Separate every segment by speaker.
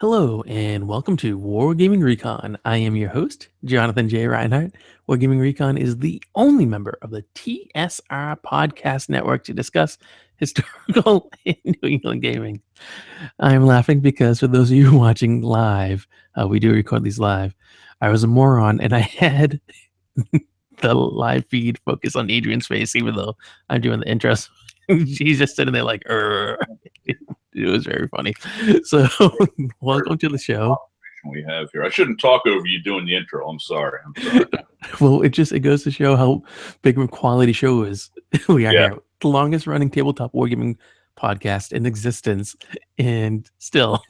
Speaker 1: Hello and welcome to Wargaming Recon. I am your host, Jonathan J. Reinhardt. Wargaming Recon is the only member of the TSR podcast network to discuss historical and New England gaming. I'm laughing because for those of you watching live, we do record these live. I was a moron and I had the live feed focus on Adrian's face, even though I'm doing the intros. She's just sitting there like, it was very funny. So, welcome to the show.
Speaker 2: We have here. I shouldn't talk over you doing the intro. I'm sorry.
Speaker 1: Well, it goes to show how big of a quality show is we are here. The longest running tabletop wargaming podcast in existence, and still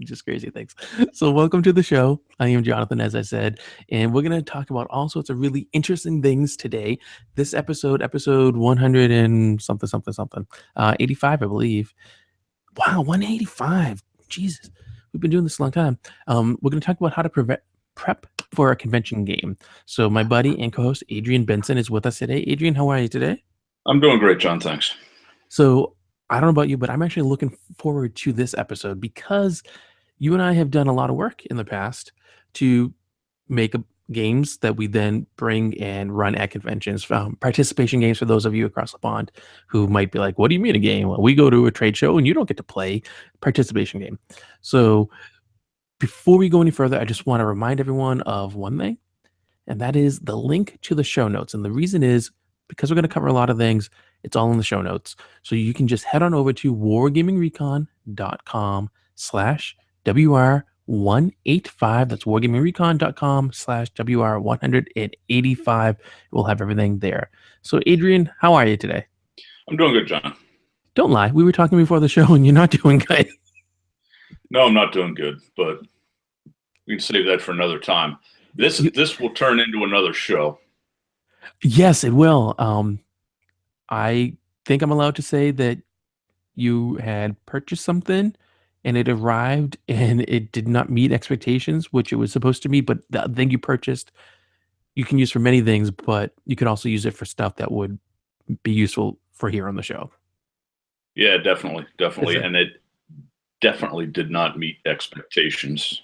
Speaker 1: just crazy things. So welcome to the show. I am Jonathan, as I said, and we're going to talk about all sorts of really interesting things today. This episode 100 and something, 85, I believe. Wow, 185. Jesus, we've been doing this a long time. We're going to talk about how to prep for a convention game. So my buddy and co-host Adrian Benson is with us today. Adrian, how are you today?
Speaker 2: I'm doing great, John. Thanks.
Speaker 1: So I don't know about you, but I'm actually looking forward to this episode because you and I have done a lot of work in the past to make games that we then bring and run at conventions. Participation games for those of you across the pond who might be like, what do you mean a game? Well, we go to a trade show and you don't get to play participation game. So before we go any further, I just want to remind everyone of one thing, and that is the link to the show notes. And the reason is because we're going to cover a lot of things, it's all in the show notes. So you can just head on over to wargamingrecon.com/WR185. That's wargamingrecon.com/WR185. We'll have everything there. So Adrian, how are you today?
Speaker 2: I'm doing good, John.
Speaker 1: Don't lie. We were talking before the show and you're not doing good.
Speaker 2: No, I'm not doing good, but we can save that for another time. This will turn into another show.
Speaker 1: Yes, it will. I think I'm allowed to say that you had purchased something and it arrived and it did not meet expectations, which it was supposed to meet. But the thing you purchased, you can use for many things, but you could also use it for stuff that would be useful for here on the show.
Speaker 2: Yeah, definitely. And it definitely did not meet expectations,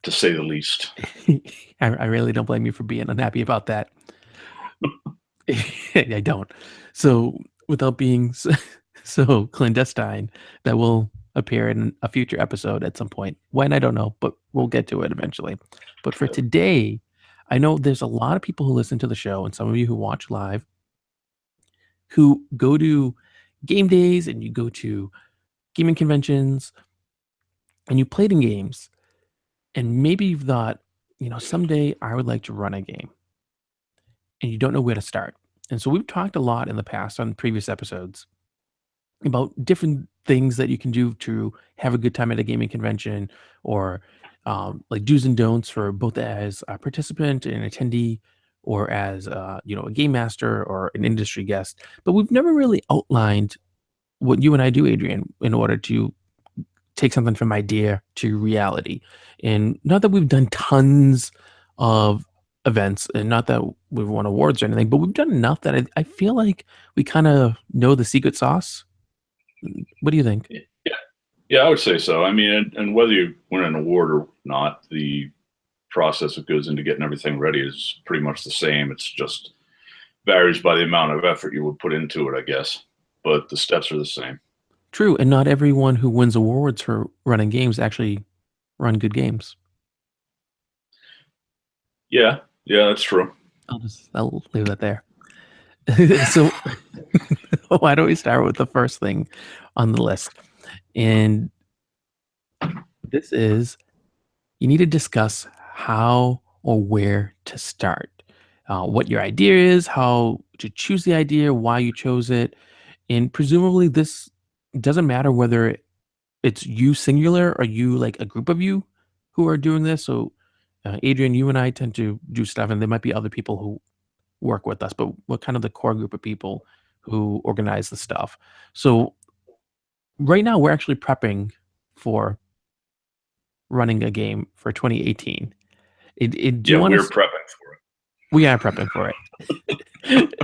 Speaker 2: to say the least.
Speaker 1: I really don't blame you for being unhappy about that. I don't. So without being so clandestine, that will appear in a future episode at some point. When, I don't know, but we'll get to it eventually. But for today, I know there's a lot of people who listen to the show and some of you who watch live who go to game days and you go to gaming conventions and you played in games. And maybe you've thought, someday I would like to run a game. And you don't know where to start. And so we've talked a lot in the past on previous episodes about different things that you can do to have a good time at a gaming convention, or like do's and don'ts for both as a participant and attendee, or as a game master or an industry guest. But we've never really outlined what you and I do, Adrian, in order to take something from idea to reality. And not that we've done tons of events and not that we've won awards or anything, but we've done enough that I feel like we kind of know the secret sauce. What do you think?
Speaker 2: Yeah, I would say so. I mean, and whether you win an award or not, the process that goes into getting everything ready is pretty much the same. It's just varies by the amount of effort you would put into it, I guess. But the steps are the same.
Speaker 1: True, and not everyone who wins awards for running games actually run good games.
Speaker 2: Yeah, that's true.
Speaker 1: I'll leave that there. So why don't we start with the first thing on the list? And this is, you need to discuss how or where to start. What your idea is, how to choose the idea, why you chose it. And presumably this doesn't matter whether it's you singular or you like a group of you who are doing this. So Adrian, you and I tend to do stuff, and there might be other people who work with us, but we're kind of the core group of people who organize the stuff. So right now we're actually prepping for running a game for 2018.
Speaker 2: We're prepping for it.
Speaker 1: We are prepping for it.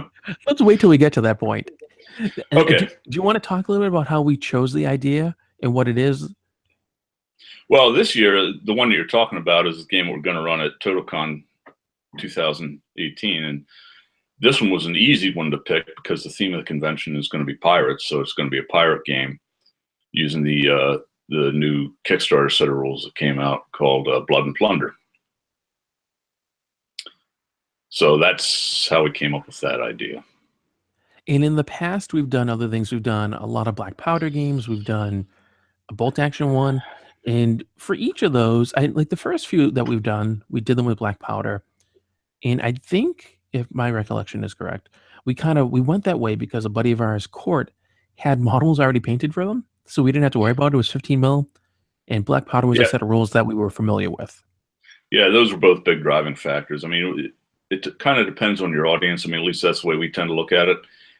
Speaker 1: Let's wait till we get to that point.
Speaker 2: Okay.
Speaker 1: Do you want to talk a little bit about how we chose the idea and what it is
Speaker 2: Well, this year, the one that you're talking about is the game we're going to run at TotalCon 2018, and this one was an easy one to pick because the theme of the convention is going to be pirates, so it's going to be a pirate game using the new Kickstarter set of rules that came out called Blood and Plunder. So that's how we came up with that idea.
Speaker 1: And in the past, we've done other things. We've done a lot of black powder games. We've done a bolt action one. And for each of those, I like the first few that we've done, we did them with black powder. And I think, if my recollection is correct, we went that way because a buddy of ours, Court, had models already painted for them. So we didn't have to worry about it. It was 15 mil. And black powder was a
Speaker 2: Yeah,
Speaker 1: set of rules that we were familiar with.
Speaker 2: yeah, those were both big driving factors. I mean, it kind of depends on your audience. I mean, at least that's the way we tend to look at it.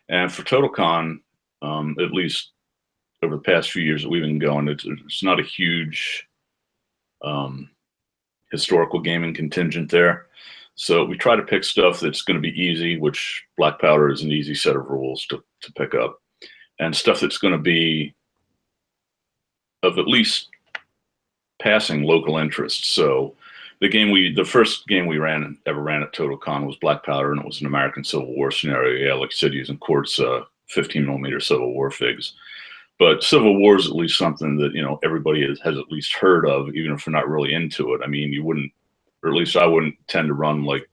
Speaker 2: And for TotalCon, at least over the past few years that we've been going, it's not a huge historical gaming contingent there. So we try to pick stuff that's going to be easy, which black powder is an easy set of rules to pick up, and stuff that's going to be of at least passing local interest. So the first game we ever ran at TotalCon was black powder, and it was an American Civil War scenario. Yeah, like cities and courts, 15 millimeter Civil War figs. But Civil War is at least something that everybody has at least heard of, even if they're not really into it. I mean, you wouldn't, or at least I wouldn't tend to run like,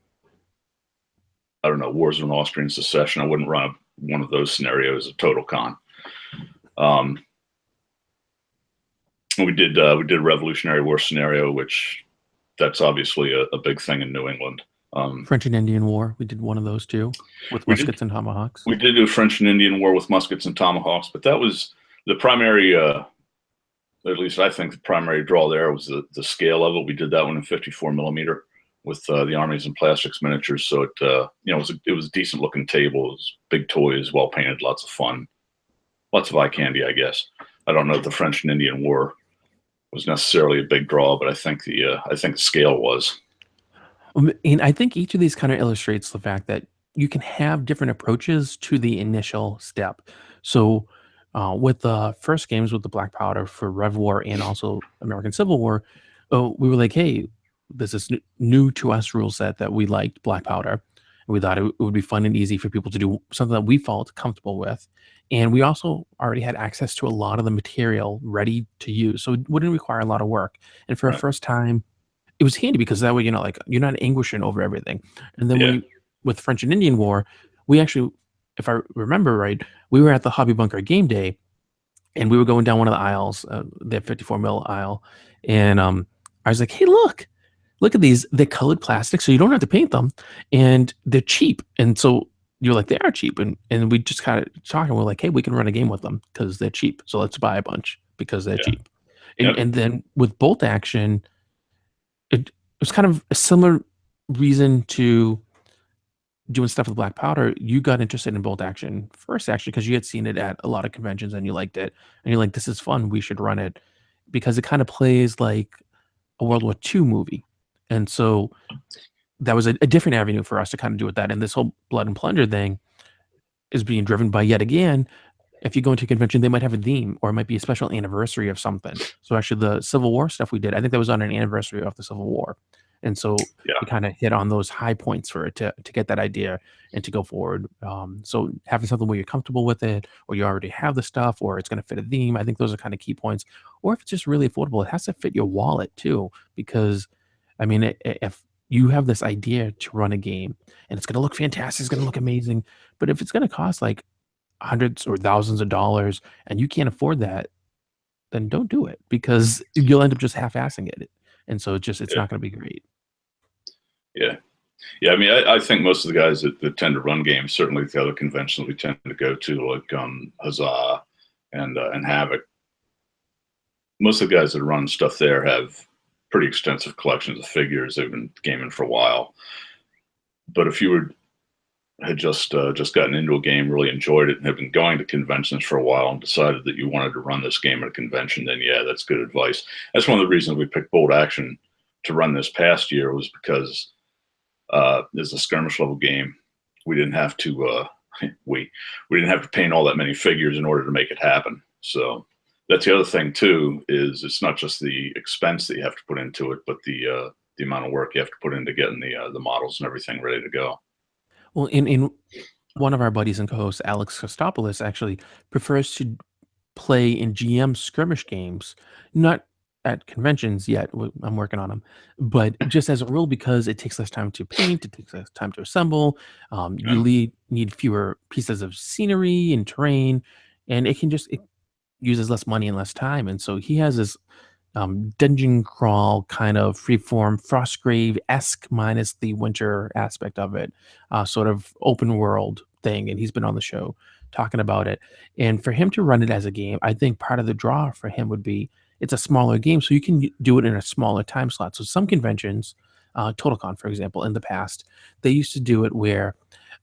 Speaker 2: I don't know, Wars of an Austrian Secession. I wouldn't run one of those scenarios at TotalCon. We did a Revolutionary War scenario, which that's obviously a big thing in New England.
Speaker 1: French and Indian War, we did one of those too, with muskets and tomahawks.
Speaker 2: We did do French and Indian War with muskets and tomahawks, but that was the primary, at least I think the primary draw there was the scale of it. We did that one in 54 millimeter with the Armies and Plastics miniatures. So it was a decent looking table. It was big toys, well painted, lots of fun, lots of eye candy, I guess. I don't know if the French and Indian War was necessarily a big draw, but I think the scale was.
Speaker 1: And I think each of these kind of illustrates the fact that you can have different approaches to the initial step. So, with the first games with the black powder for Rev War and also American Civil War, we were like, hey, this is new to us rule set that we liked black powder. And we thought it would be fun and easy for people to do something that we felt comfortable with. And we also already had access to a lot of the material ready to use. So it wouldn't require a lot of work. And for a first time, it was handy because that way, like you're not anguishing over everything. And then with French and Indian War, we actually, if I remember right, we were at the Hobby Bunker game day, and we were going down one of the aisles, the 54 mil aisle, and I was like, "Hey, look at these! They're colored plastic, so you don't have to paint them, and they're cheap." And so you're like, "They are cheap," and we just kind of talking. We're like, "Hey, we can run a game with them because they're cheap. So let's buy a bunch because they're cheap." And then with bolt action, it was kind of a similar reason to doing stuff with black powder. You got interested in bolt action first, actually, because you had seen it at a lot of conventions and you liked it. And you're like, this is fun. We should run it because it kind of plays like a World War II movie. And so that was a different avenue for us to kind of do with that. And this whole Blood and Plunder thing is being driven by, yet again, if you go into a convention, they might have a theme or it might be a special anniversary of something. So actually the Civil War stuff we did, I think that was on an anniversary of the Civil War. And so we kind of hit on those high points for it to get that idea and to go forward. So having something where you're comfortable with it, or you already have the stuff, or it's going to fit a theme, I think those are kind of key points. Or if it's just really affordable, it has to fit your wallet too. Because, I mean, if you have this idea to run a game and it's going to look fantastic, it's going to look amazing, but if it's going to cost like hundreds or thousands of dollars and you can't afford that, then don't do it because you'll end up just half-assing it. And so it's not going to be great.
Speaker 2: Yeah. I mean, I think most of the guys that tend to run games, certainly the other conventions we tend to go to, like Huzzah and Havoc, most of the guys that run stuff there have pretty extensive collections of figures. They've been gaming for a while. But if you had just gotten into a game, really enjoyed it, and have been going to conventions for a while and decided that you wanted to run this game at a convention, then yeah, that's good advice. That's one of the reasons we picked Bolt Action to run this past year, was because there's a skirmish level game. We didn't have to we didn't have to paint all that many figures in order to make it happen. So that's the other thing too, is it's not just the expense that you have to put into it, but the amount of work you have to put into getting the models and everything ready to go.
Speaker 1: Well, in one of our buddies and co-hosts, Alex Christopoulos, actually prefers to play in GM skirmish games, not at conventions yet. I'm working on them, but just as a rule, because it takes less time to paint, it takes less time to assemble. You
Speaker 2: Yeah.
Speaker 1: need fewer pieces of scenery and terrain, and it uses less money and less time. And so he has this dungeon crawl kind of freeform Frostgrave esque minus the winter aspect of it, sort of open world thing. And he's been on the show talking about it. And for him to run it as a game, I think part of the draw for him would be it's a smaller game, so you can do it in a smaller time slot. So some conventions, TotalCon, for example, in the past, they used to do it where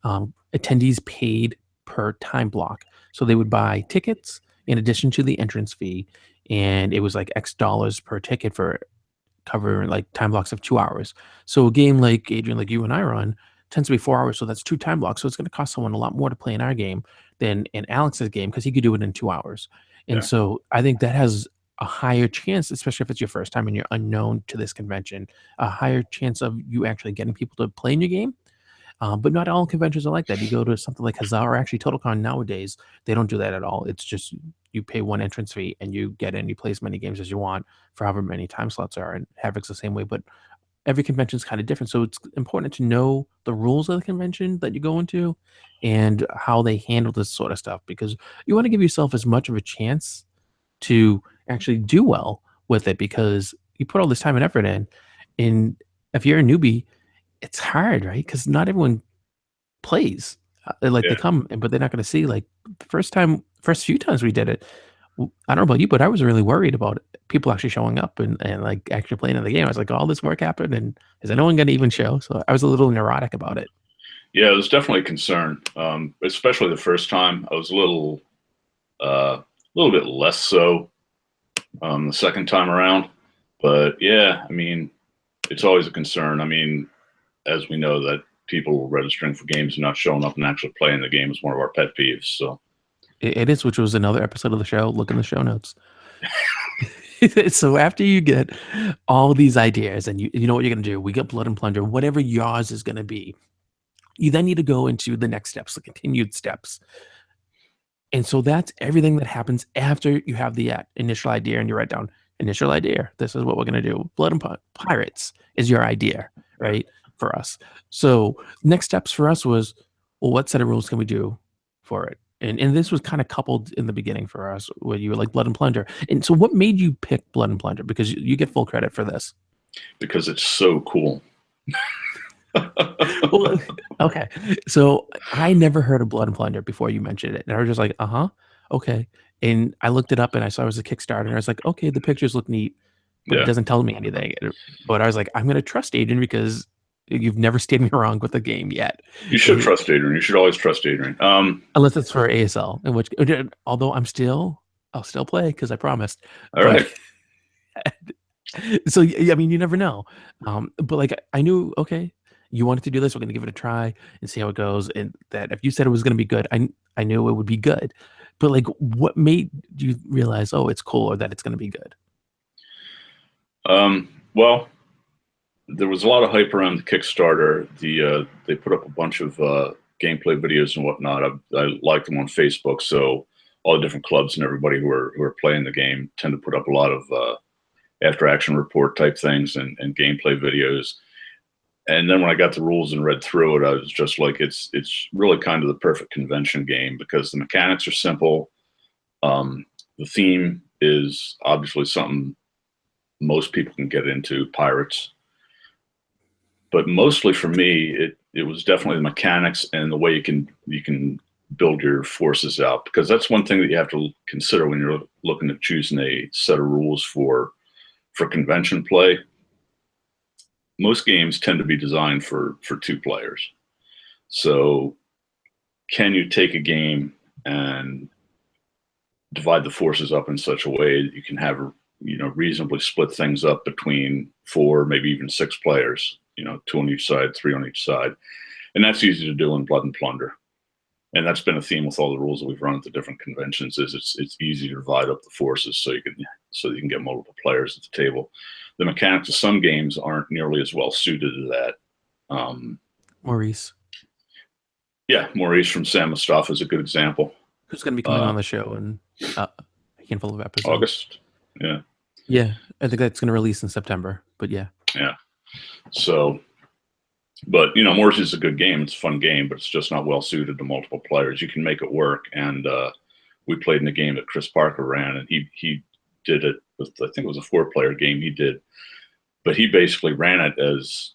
Speaker 1: attendees paid per time block. So they would buy tickets in addition to the entrance fee, and it was like X dollars per ticket for covering like time blocks of 2 hours. So a game like Adrian, like you and I run, tends to be 4 hours, so that's two time blocks. So it's going to cost someone a lot more to play in our game than in Alex's game because he could do it in 2 hours. And
Speaker 2: Yeah.
Speaker 1: so I think that has a higher chance, especially if it's your first time and you're unknown to this convention, a higher chance of you actually getting people to play in your game. But not all conventions are like that. You go to something like Huzzah or actually TotalCon nowadays, they don't do that at all. It's just you pay one entrance fee and you get in, you play as many games as you want for however many time slots are. And Havoc's the same way, but every convention is kind of different. So it's important to know the rules of the convention that you go into and how they handle this sort of stuff because you want to give yourself as much of a chance to actually do well with it because you put all this time and effort in. And if you're a newbie, it's hard, right? Because not everyone plays. Like they
Speaker 2: Yeah.
Speaker 1: come, but they're not going to see. Like the first few times we did it, I don't know about you, but I was really worried about people actually showing up and like actually playing in the game. I was like, all this work happened, and is anyone going to even show? So I was a little neurotic about it.
Speaker 2: Yeah, it was definitely a concern, especially the first time. I was a little bit less so the second time around. But yeah, I mean, it's always a concern. I mean, as we know, that people registering for games and not showing up and actually playing the game is one of our pet peeves. So
Speaker 1: It is, which was another episode of the show. Look in the show notes. So after you get all these ideas and you know what you're going to do, we get Blood and Plunder, whatever yours is going to be. You then need to go into the next steps, the continued steps. And so that's everything that happens after you have the initial idea and you write down initial idea. This is what we're going to do. Blood and Pirates is your idea, right? For us. So next steps for us was, well, what set of rules can we do for it? And this was kind of coupled in the beginning for us where you were like Blood and Plunder. And so what made you pick Blood and Plunder? Because you get full credit for this.
Speaker 2: because it's so cool.
Speaker 1: Well, okay. So I never heard of Blood and Plunder before you mentioned it. And I was just like, okay. And I looked it up and I saw it was a Kickstarter and I was like, okay, the pictures look neat, but
Speaker 2: Yeah.
Speaker 1: it doesn't tell me anything. But I was like, I'm going to trust Adrian because you've never steered me wrong with the game yet.
Speaker 2: You should trust Adrian. You should always trust Adrian.
Speaker 1: Unless it's for ASL, in which, although I'll still play because I promised.
Speaker 2: All right.
Speaker 1: So, I mean, you never know. But like, I knew, okay, you wanted to do this. We're going to give it a try and see how it goes. And that if you said it was going to be good, I knew it would be good. But like, what made you realize, oh, it's cool or that it's going to be good?
Speaker 2: Well, there was a lot of hype around the Kickstarter. They put up a bunch of gameplay videos and whatnot. I liked them on Facebook, so all the different clubs and everybody who are playing the game tend to put up a lot of after action report type things and gameplay videos. And then when I got the rules and read through it, I was just like, it's really kind of the perfect convention game because the mechanics are simple. The theme is obviously something most people can get into, pirates. But mostly for me, it was definitely the mechanics and the way you can build your forces out, because that's one thing that you have to consider when you're looking at choosing a set of rules for convention play. Most games tend to be designed for two players. So can you take a game and divide the forces up in such a way that you can have, reasonably split things up between 4, maybe even 6 players, 2 on each side, 3 on each side. And that's easy to do in Blood and Plunder. And that's been a theme with all the rules that we've run at the different conventions. Is it's easy to divide up the forces so you can get multiple players at the table. The mechanics of some games aren't nearly as well suited to that.
Speaker 1: Maurice,
Speaker 2: Yeah, Maurice from Sam Mustafa is a good example.
Speaker 1: who's going to be coming on the show in a handful of episodes.
Speaker 2: August. Yeah.
Speaker 1: Yeah, I think that's going to release in September. But yeah.
Speaker 2: Yeah. So, but Maurice is a good game. It's a fun game, but it's just not well suited to multiple players. You can make it work, and we played in a game that Chris Parker ran, and he did it with, I think it was a 4-player game he did, but he basically ran it as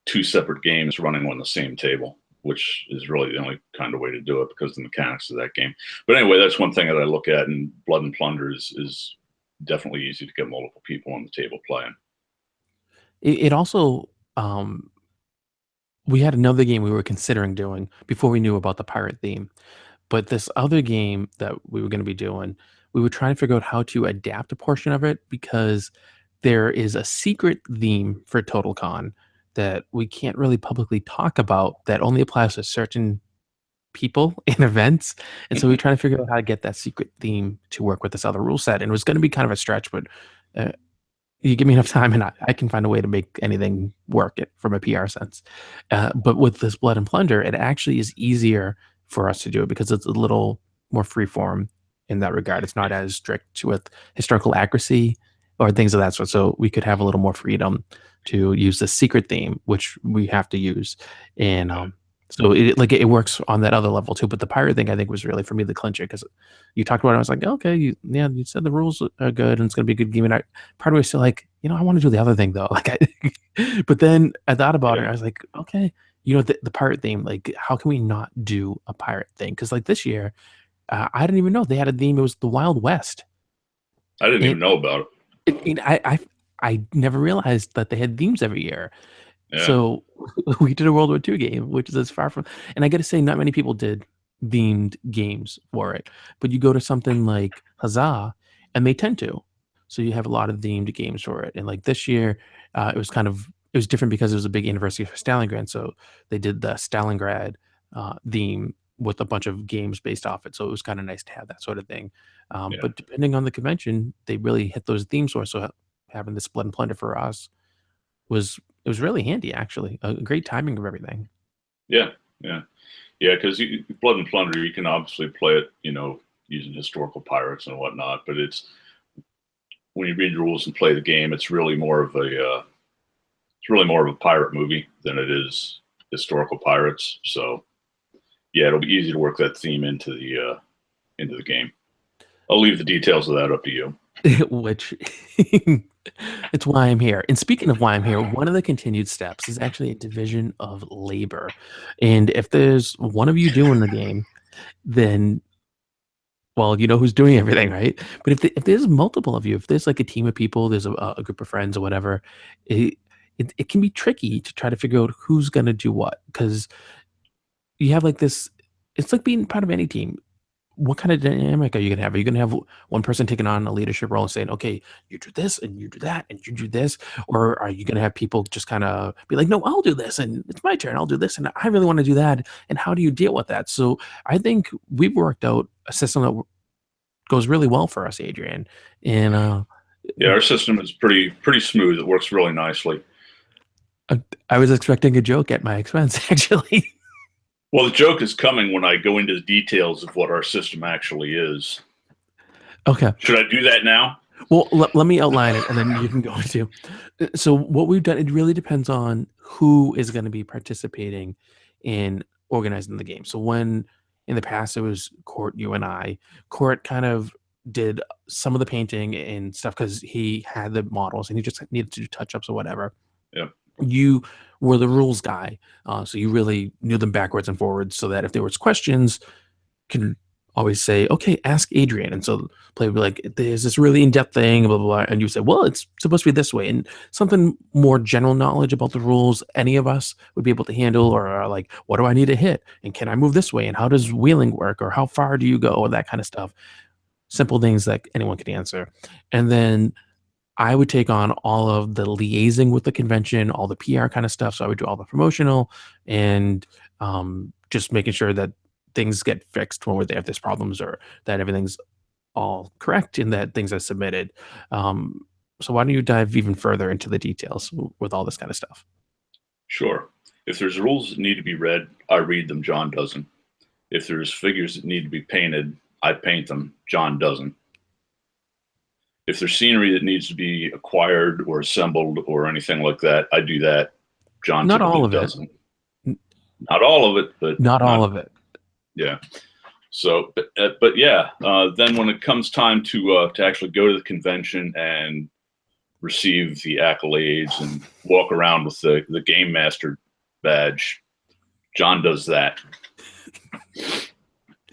Speaker 2: 2 separate games running on the same table, which is really the only kind of way to do it because of the mechanics of that game. But anyway, that's one thing that I look at, and Blood and Plunder is definitely easy to get multiple people on the table playing.
Speaker 1: It also, we had another game we were considering doing before we knew about the pirate theme. But this other game that we were going to be doing, we were trying to figure out how to adapt a portion of it because there is a secret theme for Total Con that we can't really publicly talk about that only applies to certain people in events. And so we try to figure out how to get that secret theme to work with this other rule set. And it was going to be kind of a stretch, but you give me enough time and I can find a way to make anything work from a PR sense. But with this Blood and Plunder, it actually is easier for us to do it because it's a little more freeform in that regard. It's not as strict with historical accuracy or things of that sort. So we could have a little more freedom to use the secret theme, which we have to use. And so it works on that other level too. But the pirate thing, I think, was really for me the clincher because you talked about it. I was like, okay, you said the rules are good and it's going to be a good game. And part of me was still like, I want to do the other thing though. But then I thought about it. I was like, okay, the pirate theme, like, how can we not do a pirate thing? Because like this year, I didn't even know they had a theme. It was the Wild West.
Speaker 2: I didn't even know about it.
Speaker 1: I never realized that they had themes every year.
Speaker 2: Yeah.
Speaker 1: So we did a World War II game, which is as far from, and I got to say, not many people did themed games for it. But you go to something like Huzzah, and they tend to. So you have a lot of themed games for it. And like this year, it was different because it was a big anniversary for Stalingrad. So they did the Stalingrad theme with a bunch of games based off it. So it was kind of nice to have that sort of thing. But depending on the convention, they really hit those themes. So having this Blood and Plunder for us was really handy, actually. A great timing of everything.
Speaker 2: Yeah. Because Blood and Plunder, you can obviously play it, using historical pirates and whatnot. But it's when you read the rules and play the game, it's really more of a pirate movie than it is historical pirates. So yeah, it'll be easy to work that theme into the game. I'll leave the details of that up to you.
Speaker 1: Which it's why I'm here. And speaking of why I'm here, one of the continued steps is actually a division of labor. And if there's one of you doing the game, then, well, you know who's doing everything, right? But if there's multiple of you, if there's like a team of people, there's a group of friends or whatever, it can be tricky to try to figure out who's going to do what. Because you have like this, it's like being part of any team. What kind of dynamic are you going to have? Are you going to have one person taking on a leadership role and saying, okay, you do this and you do that and you do this? Or are you going to have people just kind of be like, no, I'll do this and it's my turn. I'll do this. And I really want to do that. And how do you deal with that? So I think we've worked out a system that goes really well for us, Adrian. And
Speaker 2: yeah, our system is pretty smooth. It works really nicely.
Speaker 1: I was expecting a joke at my expense, actually.
Speaker 2: Well, the joke is coming when I go into the details of what our system actually is.
Speaker 1: Okay.
Speaker 2: Should I do that now?
Speaker 1: Well, let me outline it, and then you can go into. So what we've done, it really depends on who is going to be participating in organizing the game. So when in the past it was Court, you and I, Court kind of did some of the painting and stuff because he had the models and he just needed to do touch-ups or whatever.
Speaker 2: Yeah. You
Speaker 1: were the rules guy, so you really knew them backwards and forwards, so that if there was questions, can always say, "Okay, ask Adrian." And so the player would be like, "There's this really in-depth thing, blah blah blah," and you say, "Well, it's supposed to be this way," and something more general knowledge about the rules, any of us would be able to handle, or like, "What do I need to hit? And can I move this way? And how does wheeling work? Or how far do you go?" Or that kind of stuff. Simple things that anyone could answer, and then I would take on all of the liaising with the convention, all the PR kind of stuff. So I would do all the promotional and just making sure that things get fixed when we're there if there's problems, or that everything's all correct and that things are submitted. So why don't you dive even further into the details with all this kind of stuff?
Speaker 2: Sure. If there's rules that need to be read, I read them. John doesn't. If there's figures that need to be painted, I paint them. John doesn't. If there's scenery that needs to be acquired or assembled or anything like that, I do that. John
Speaker 1: Not all
Speaker 2: typically
Speaker 1: of it.
Speaker 2: doesn't. Not all of it, but
Speaker 1: Not all of it.
Speaker 2: Yeah. So, but yeah. Then when it comes time to actually go to the convention and receive the accolades and walk around with the game master badge, John does that.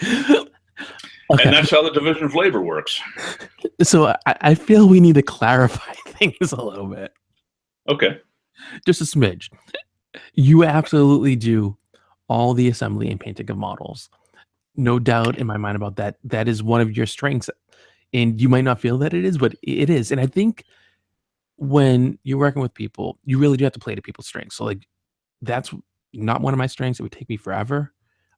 Speaker 1: Okay.
Speaker 2: And that's how the division of labor works.
Speaker 1: So I feel we need to clarify things a little bit.
Speaker 2: Okay.
Speaker 1: Just a smidge. You absolutely do all the assembly and painting of models. No doubt in my mind about that. That is one of your strengths. And you might not feel that it is, but it is. And I think when you're working with people, you really do have to play to people's strengths. So like that's not one of my strengths. It would take me forever.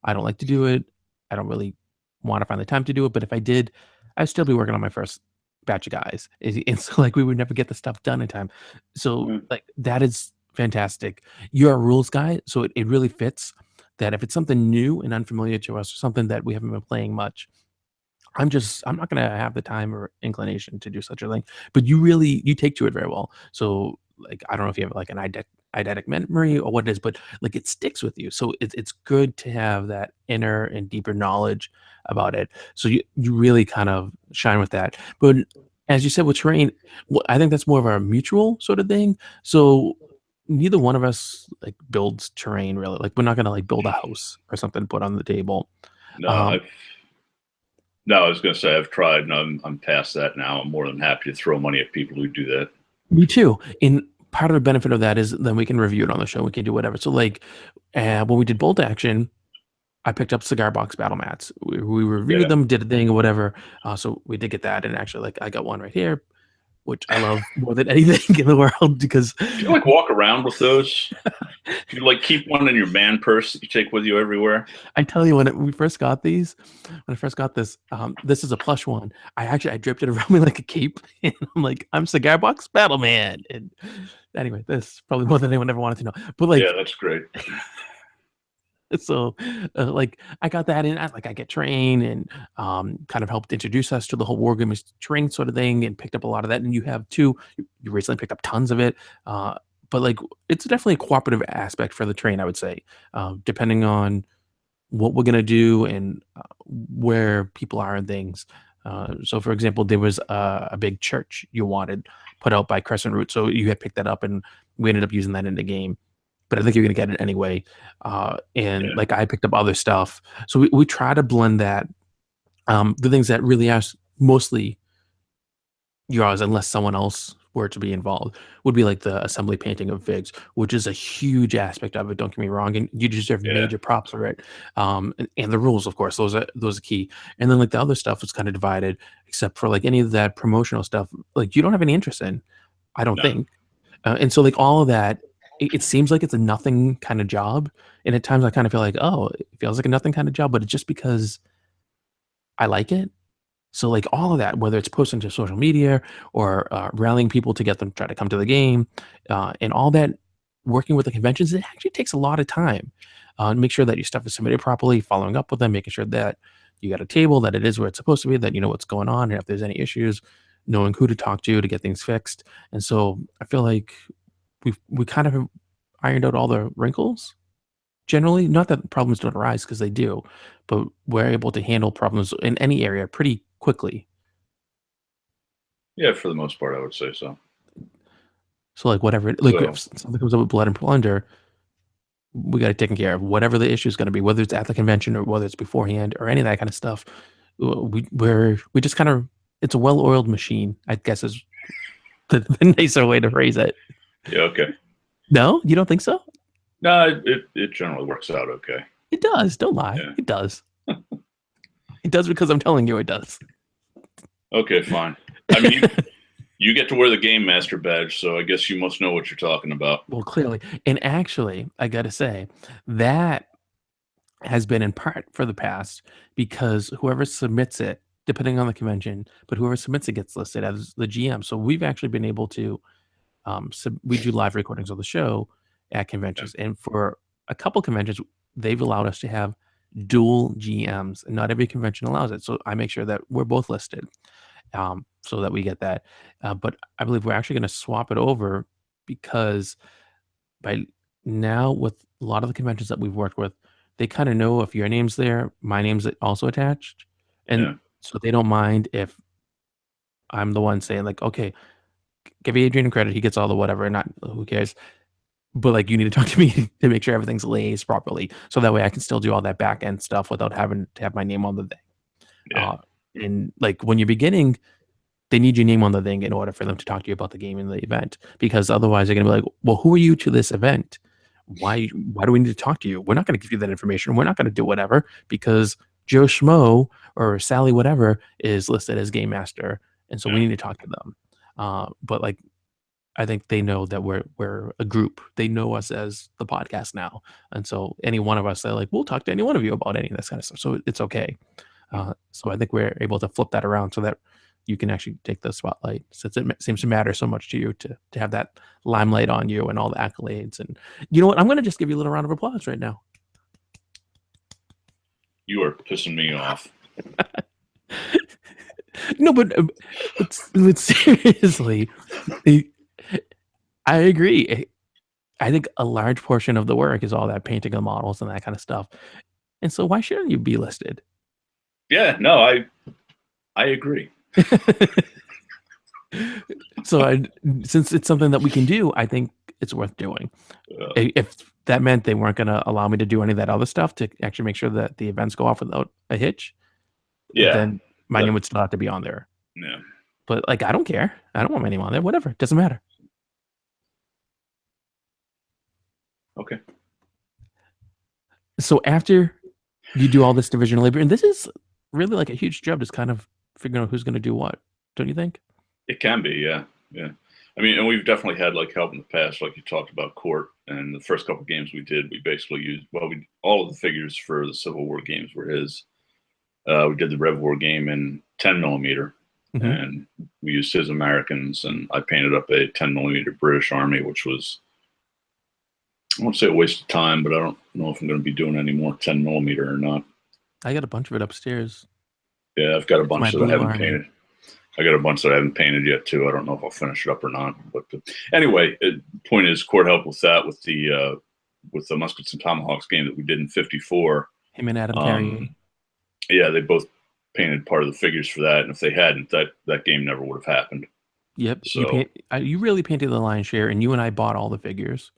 Speaker 1: I don't like to do it. I don't really want to find the time to do it. But if I did, I'd still be working on my first batch of guys. And so like we would never get the stuff done in time. So like that is fantastic. You're a rules guy, so it really fits that if it's something new and unfamiliar to us or something that we haven't been playing much, I'm not gonna have the time or inclination to do such a thing. But you take to it very well. So like I don't know if you have like an eidetic memory or what it is, but like it sticks with you. So it's good to have that inner and deeper knowledge about it. So you really kind of shine with that. But as you said with terrain, I think that's more of a mutual sort of thing. So neither one of us like builds terrain really. Like we're not gonna like build a house or something to put on the table.
Speaker 2: No, no, I was going to say I've tried, and I'm past that now. I'm more than happy to throw money at people who do that.
Speaker 1: Me too. And part of the benefit of that is then we can review it on the show. We can do whatever. So like when we did Bolt Action, I picked up cigar box battle mats. We reviewed them, did a thing or whatever. So we did get that, and actually, like I got one right here, which I love more than anything in the world because.
Speaker 2: Do you like walk around with those? Do you like keep one in your man purse that you take with you everywhere?
Speaker 1: I tell you, when we first got these, when I first got this, this is a plush one. I draped it around me like a cape, and I'm like, I'm cigar box battle man. And anyway, this is probably more than anyone ever wanted to know. But like,
Speaker 2: yeah, that's great.
Speaker 1: So like I got that in, I get trained and kind of helped introduce us to the whole wargaming terrain sort of thing and picked up a lot of that. And you have too, you recently picked up tons of it. But like it's definitely a cooperative aspect for the train, I would say, depending on what we're gonna do and where people are and things. So for example, there was a big church you wanted put out by Crescent Root. So you had picked that up and we ended up using that in the game. But I think you're gonna get it anyway. Like I picked up other stuff. So we try to blend that. The things that really are mostly yours, unless someone else were to be involved, would be like the assembly painting of figs, which is a huge aspect of it. Don't get me wrong, and you deserve major props for it. And the rules, of course, those are key. And then like the other stuff is kind of divided, except for like any of that promotional stuff, like you don't have any interest in, I don't think. And so like all of that, it seems like it's a nothing kind of job, and at times I kind of feel like, oh, it feels like a nothing kind of job, but it's just because I like it. So like all of that, whether it's posting to social media or rallying people to get them to try to come to the game, and all that, working with the conventions, it actually takes a lot of time. Make sure that your stuff is submitted properly, following up with them, making sure that you got a table, that it is where it's supposed to be, that you know what's going on, and if there's any issues, knowing who to talk to get things fixed. And so I feel like we kind of have ironed out all the wrinkles. Generally, not that problems don't arise because they do, but we're able to handle problems in any area pretty quickly.
Speaker 2: Yeah, for the most part, I would say so.
Speaker 1: So like whatever, like if something comes up with blood and plunder, we got it taken care of. Whatever the issue is going to be, whether it's at the convention or whether it's beforehand or any of that kind of stuff, we just kind of, it's a well-oiled machine, I guess is the nicer way to phrase it.
Speaker 2: Yeah. Okay.
Speaker 1: No, you don't think so?
Speaker 2: No, it generally works out okay.
Speaker 1: It does. Don't lie. Yeah. It does. It does because I'm telling you it does.
Speaker 2: Okay, fine. I mean, you get to wear the Game Master badge, so I guess you must know what you're talking about.
Speaker 1: Well, clearly. And actually, I got to say that has been in part for the past because whoever submits it, depending on the convention, but whoever submits it gets listed as the GM. So we've actually been able to, we do live recordings of the show at
Speaker 2: Yeah.
Speaker 1: conventions, and for a couple conventions, they've allowed us to have dual GMs, and not every convention allows it. So I make sure that we're both listed, so that we get that. But I believe we're actually going to swap it over because by now, with a lot of the conventions that we've worked with, they kind of know if your name's there, my name's also attached, and
Speaker 2: Yeah.
Speaker 1: so they don't mind if I'm the one saying like, okay, give Adrian credit, he gets all the whatever, not who cares. But like, you need to talk to me to make sure everything's laced properly, so that way I can still do all that back end stuff without having to have my name on the thing.
Speaker 2: Yeah.
Speaker 1: And like when you're beginning, they need your name on the thing in order for them to talk to you about the game and the event, because otherwise they're gonna be like, well, who are you to this event? Why do we need to talk to you? We're not going to give you that information. We're not going to do whatever because Joe Schmo or Sally whatever is listed as game master, and so we
Speaker 2: Yeah.
Speaker 1: need to talk to them. But like, I think they know that we're a group. They know us as the podcast now, and so any one of us, they're like, we'll talk to any one of you about any of this kind of stuff. So it's okay. So I think we're able to flip that around so that you can actually take the spotlight, since it seems to matter so much to you to have that limelight on you and all the accolades. And you know what? I'm going to just give you a little round of applause right now.
Speaker 2: You are pissing me off.
Speaker 1: No, but seriously, I agree. I think a large portion of the work is all that painting of models and that kind of stuff. And so why shouldn't you be listed?
Speaker 2: Yeah, no, I agree.
Speaker 1: So since it's something that we can do, I think it's worth doing. If that meant they weren't going to allow me to do any of that other stuff to actually make sure that the events go off without a hitch,
Speaker 2: Yeah.
Speaker 1: then my name would still have to be on there.
Speaker 2: Yeah.
Speaker 1: But like, I don't care. I don't want my name on there. Whatever. It doesn't matter.
Speaker 2: Okay.
Speaker 1: So after you do all this division of labor, and this is really like a huge job, just kind of figuring out who's going to do what, don't you think?
Speaker 2: It can be, yeah, yeah. I mean, and we've definitely had like help in the past, like you talked about Court, and the first couple games we did, we basically used we all of the figures for the Civil War games were his. We did the Rev War game in 10 millimeter,
Speaker 1: Mm-hmm.
Speaker 2: and we used his Americans, and I painted up a 10 millimeter British Army, which was, I won't say a waste of time, but I don't know if I'm going to be doing any more 10 millimeter or not.
Speaker 1: I got a bunch of it upstairs.
Speaker 2: Yeah, I've got a
Speaker 1: It's my
Speaker 2: bunch that I
Speaker 1: blue
Speaker 2: haven't
Speaker 1: army.
Speaker 2: painted. I got a bunch that I haven't painted yet too. I don't know if I'll finish it up or not. But anyway, point is, Court helped with that with the Muskets and Tomahawks game that we did in *54.
Speaker 1: Him and Adam Carrier.
Speaker 2: Yeah, they both painted part of the figures for that, and if they hadn't, that game never would have happened.
Speaker 1: Yep.
Speaker 2: So
Speaker 1: you really painted the lion's share, and you and I bought all the figures.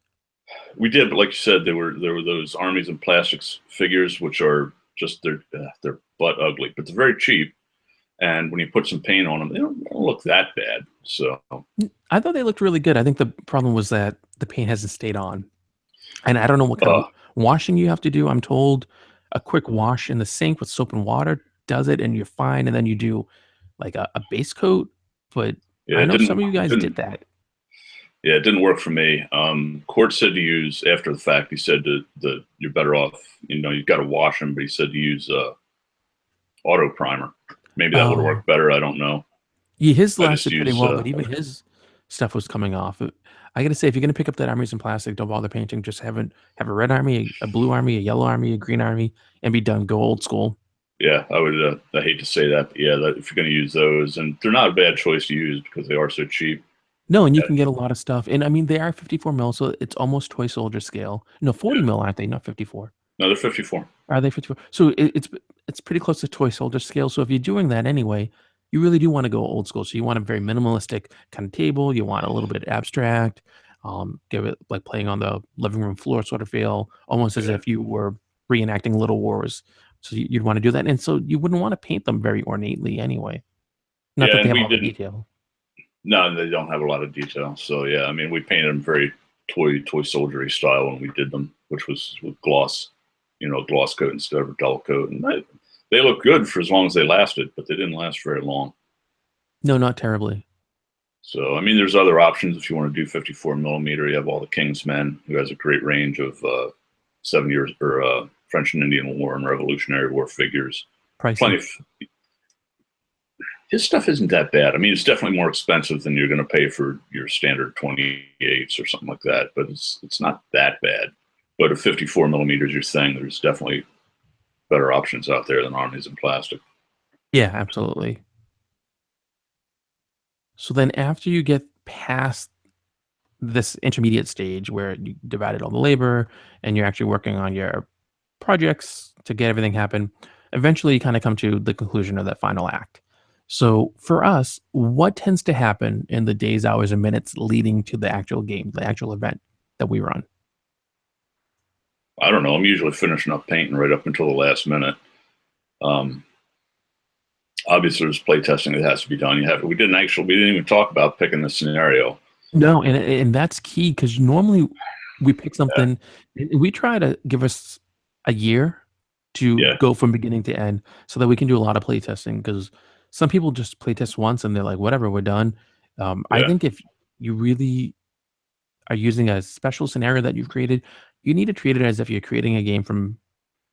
Speaker 2: we did, but like you said, there were those Armies and Plastics figures, which are just they're butt ugly, but they're very cheap. And when you put some paint on them, they don't look that bad. So
Speaker 1: I thought they looked really good. I think the problem was that the paint hasn't stayed on, and I don't know what kind of washing you have to do. I'm told a quick wash in the sink with soap and water does it, and you're fine. And then you do like a base coat. But
Speaker 2: yeah,
Speaker 1: I know some of you guys did that.
Speaker 2: Yeah, it didn't work for me. Court said to use after the fact. He said that you're better off. You know, you've got to wash them, but he said to use auto primer. Maybe that would work better. I don't know.
Speaker 1: Yeah, his lasted pretty well, but even his stuff was coming off. I got to say, if you're going to pick up that Armies in Plastic, don't bother painting. Just have a red army, a blue army, a yellow army, a green army, and be done. Go old school.
Speaker 2: Yeah, I would. I hate to say that, but yeah, if you're going to use those, and they're not a bad choice to use because they are so cheap.
Speaker 1: No, and you can get a lot of stuff. And I mean, they are 54 mil, so it's almost toy soldier scale. No, 40 mil, aren't they? Not 54.
Speaker 2: No, they're 54.
Speaker 1: Are they 54? So it's pretty close to toy soldier scale. So if you're doing that anyway, you really do want to go old school. So you want a very minimalistic kind of table. You want a little bit abstract. Give it like playing on the living room floor sort of feel, almost as if you were reenacting Little Wars. So you'd want to do that, and so you wouldn't want to paint them very ornately anyway. Not that they have a lot of detail.
Speaker 2: No, they don't have a lot of detail. So yeah, I mean, we painted them very toy soldiery style when we did them, which was with gloss, gloss coat instead of a dull coat, and they look good for as long as they lasted, but they didn't last very long.
Speaker 1: No, not terribly.
Speaker 2: So I mean, there's other options if you want to do 54 millimeter. You have all the King's Men, who has a great range of 7 years or French and Indian War and Revolutionary War figures. Plenty
Speaker 1: Pricey.
Speaker 2: of his stuff isn't that bad. I mean, it's definitely more expensive than you're going to pay for your standard 28s or something like that, but it's not that bad. But if 54 millimeters your thing, there's definitely better options out there than armies in plastic.
Speaker 1: Yeah, absolutely. So then after you get past this intermediate stage where you divided all the labor and you're actually working on your projects to get everything happen, eventually you kind of come to the conclusion of that final act. So for us, what tends to happen in the days, hours, and minutes leading to the actual game, the actual event that we run?
Speaker 2: I don't know. I'm usually finishing up painting right up until the last minute. Um, Obviously, there's play testing that has to be done. We didn't even talk about picking the scenario.
Speaker 1: No, and that's key because normally we pick
Speaker 2: Yeah,
Speaker 1: something, we try to give us a year to
Speaker 2: yeah,
Speaker 1: go from beginning to end so that we can do a lot of play testing because some people just play test once and they're like, whatever, we're done. I
Speaker 2: yeah,
Speaker 1: think if you really are using a special scenario that you've created, you need to treat it as if you're creating a game from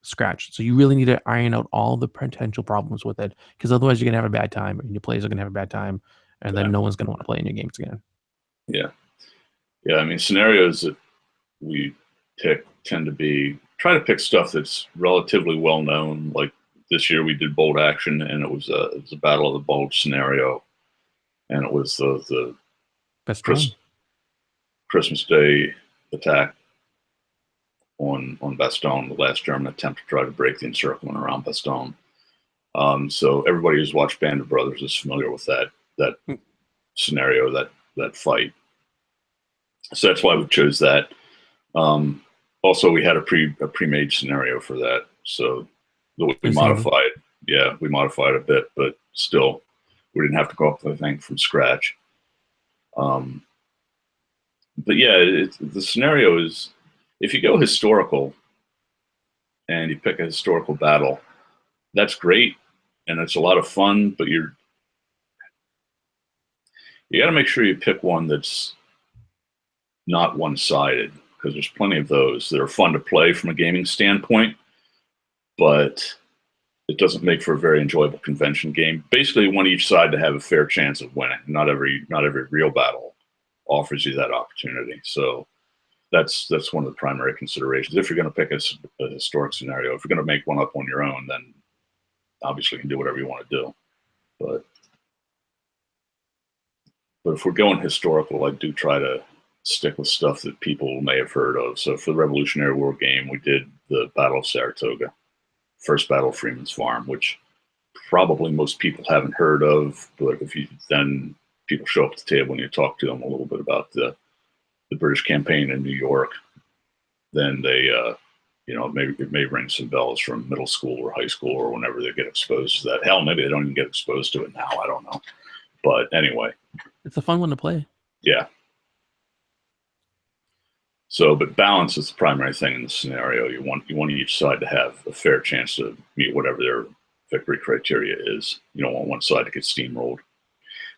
Speaker 1: scratch. So you really need to iron out all the potential problems with it because otherwise you're going to have a bad time and your players are going to have a bad time and then
Speaker 2: yeah,
Speaker 1: no one's going to want to play in your games again.
Speaker 2: yeah, yeah. I mean, scenarios that we pick tend to be try to pick stuff that's relatively well known. Like this year, we did Bold Action, and it was a Battle of the Bulge scenario, and it was the
Speaker 1: Best
Speaker 2: Chris,
Speaker 1: one.
Speaker 2: Christmas Day attack on Bastogne, the last German attempt to try to break the encirclement around Bastogne. So everybody who's watched Band of Brothers is familiar with that scenario, that fight. So that's why we chose that. Um, Also, we had a pre-made scenario for that, so
Speaker 1: For
Speaker 2: we
Speaker 1: the same.
Speaker 2: modified. Yeah, we modified a bit, but still, we didn't have to go up with anything from scratch. Um, but yeah, the scenario is if you go historical and you pick a historical battle, that's great and it's a lot of fun. But you got to make sure you pick one that's not one-sided because there's plenty of those that are fun to play from a gaming standpoint, but it doesn't make for a very enjoyable convention game. Basically, you want each side to have a fair chance of winning. Not every real battle offers you that opportunity. So that's one of the primary considerations. If you're going to pick a historic scenario, if you're going to make one up on your own, then obviously you can do whatever you want to do. But if we're going historical, I do try to stick with stuff that people may have heard of. So for the Revolutionary War game, we did the Battle of Saratoga, first battle of Freeman's Farm, which probably most people haven't heard of. But if you then people show up at the table and you talk to them a little bit about the British campaign in New York, then they maybe it may ring some bells from middle school or high school or whenever they get exposed to that. Hell, maybe they don't even get exposed to it now. I don't know. But anyway,
Speaker 1: It's a fun one to play.
Speaker 2: yeah. So, but balance is the primary thing in the scenario. You want each side to have a fair chance to meet whatever their victory criteria is. You don't want one side to get steamrolled,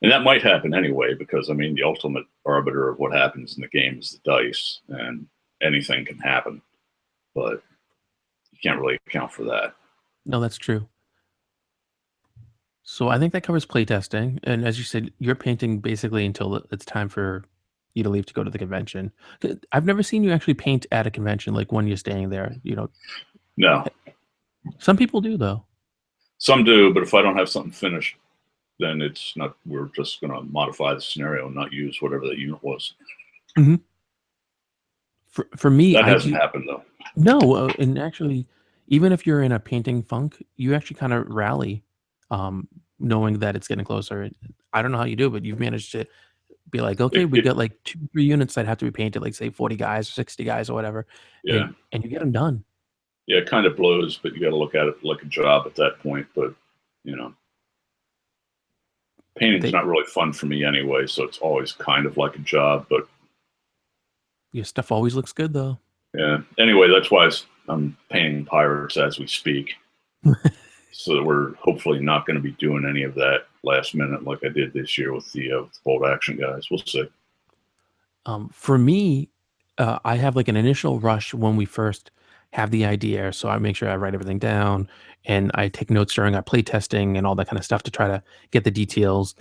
Speaker 2: and that might happen anyway because I mean the ultimate arbiter of what happens in the game is the dice, and anything can happen. But you can't really account for that.
Speaker 1: No, that's true. So I think that covers playtesting. And as you said, you're painting basically until it's time for you to leave to go to the convention. I've never seen you actually paint at a convention, like when you're staying there.
Speaker 2: No,
Speaker 1: Some people do though.
Speaker 2: some do, but if I don't have something finished, then it's not. We're just going to modify the scenario and not use whatever that unit was.
Speaker 1: Hmm. For me,
Speaker 2: That
Speaker 1: I
Speaker 2: hasn't
Speaker 1: do
Speaker 2: happened though.
Speaker 1: no, and actually, even if you're in a painting funk, you actually kind of rally, um, knowing that it's getting closer. I don't know how you do, but you've managed to be like, okay,
Speaker 2: It,
Speaker 1: we've
Speaker 2: it,
Speaker 1: got like 2, 3 units that have to be painted, like say 40 guys or 60 guys or whatever,
Speaker 2: yeah,
Speaker 1: and you get them done.
Speaker 2: yeah, it kind of blows, but you got to look at it like a job at that point. But you know, painting's
Speaker 1: They
Speaker 2: not really fun for me anyway, so it's always kind of like a job. But
Speaker 1: Your stuff always looks good though.
Speaker 2: yeah, anyway, that's why I'm painting pirates as we speak. So that we're hopefully not going to be doing any of that last minute like I did this year with the bold action guys. We'll see.
Speaker 1: For me, I have like an initial rush when we first have the idea. So I make sure I write everything down and I take notes during our play testing and all that kind of stuff to try to get the details.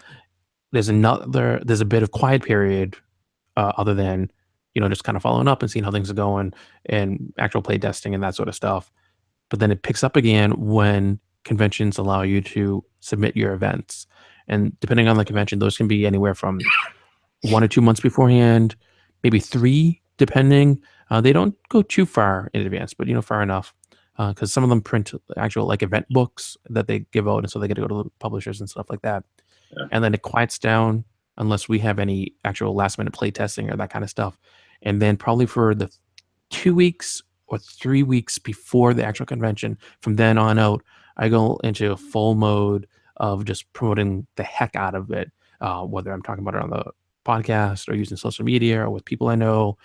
Speaker 1: There's a bit of quiet period other than, just kind of following up and seeing how things are going and actual play testing and that sort of stuff. But then it picks up again when conventions allow you to submit your events. And depending on the convention, those can be anywhere from 1 or 2 months beforehand, maybe three, depending. They don't go too far in advance, but far enough. Because some of them print actual like event books that they give out, and so they get to go to the publishers and stuff like that.
Speaker 2: Yeah.
Speaker 1: And then it quiets down unless we have any actual last minute play testing or that kind of stuff. And then probably for the 2 weeks or 3 weeks before the actual convention, from then on out, I go into a full mode of just promoting the heck out of it, whether I'm talking about it on the podcast or using social media or with people I know,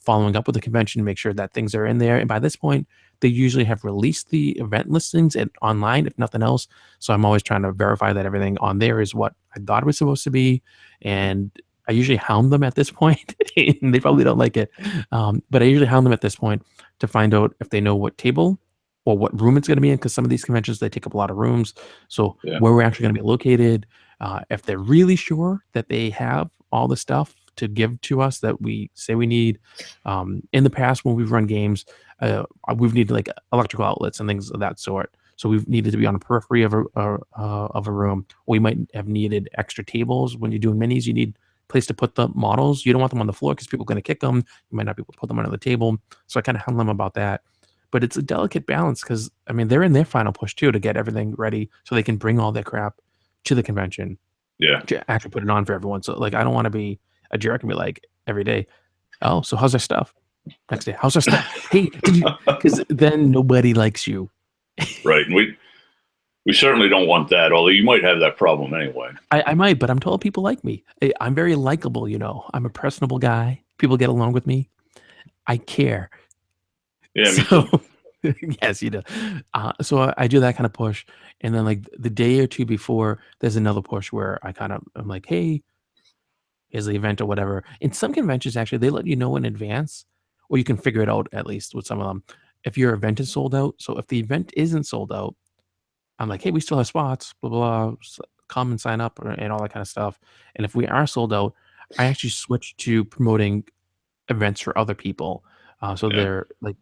Speaker 1: following up with the convention to make sure that things are in there. And by this point, they usually have released the event listings and online, if nothing else. So I'm always trying to verify that everything on there is what I thought it was supposed to be. And I usually hound them at this point. And they probably don't like it. But I usually hound them at this point to find out if they know what table or what room it's going to be in, because some of these conventions, they take up a lot of rooms. So
Speaker 2: Yeah.
Speaker 1: where we're actually going to be located, if they're really sure that they have all the stuff to give to us that we say we need. In the past, when we've run games, we've needed like electrical outlets and things of that sort. So we've needed to be on a periphery of a room. We might have needed extra tables. When you're doing minis, you need a place to put the models. You don't want them on the floor because people are going to kick them. You might not be able to put them under the table. So I kind of handle them about that. But it's a delicate balance because, I mean, they're in their final push too to get everything ready so they can bring all their crap to the convention
Speaker 2: Yeah.
Speaker 1: to actually put it on for everyone. So like, I don't want to be a jerk and be like every day, oh, so how's our stuff? Next day, how's our stuff? Hey, did you? Because then nobody likes you.
Speaker 2: Right. And we certainly don't want that, although you might have that problem anyway.
Speaker 1: I might, but I'm told people like me. I'm very likable, I'm a personable guy. People get along with me. I care.
Speaker 2: Yeah, me
Speaker 1: So
Speaker 2: too.
Speaker 1: yes, you do. So I do that kind of push, and then like the day or two before, there's another push where I'm like, hey, here's the event or whatever. In some conventions, actually, they let you know in advance, or you can figure it out at least with some of them. If your event is sold out, so if the event isn't sold out, I'm like, hey, we still have spots, blah blah. Blah, come and sign up and all that kind of stuff. And if we are sold out, I actually switch to promoting events for other people. So
Speaker 2: Yeah.
Speaker 1: they're like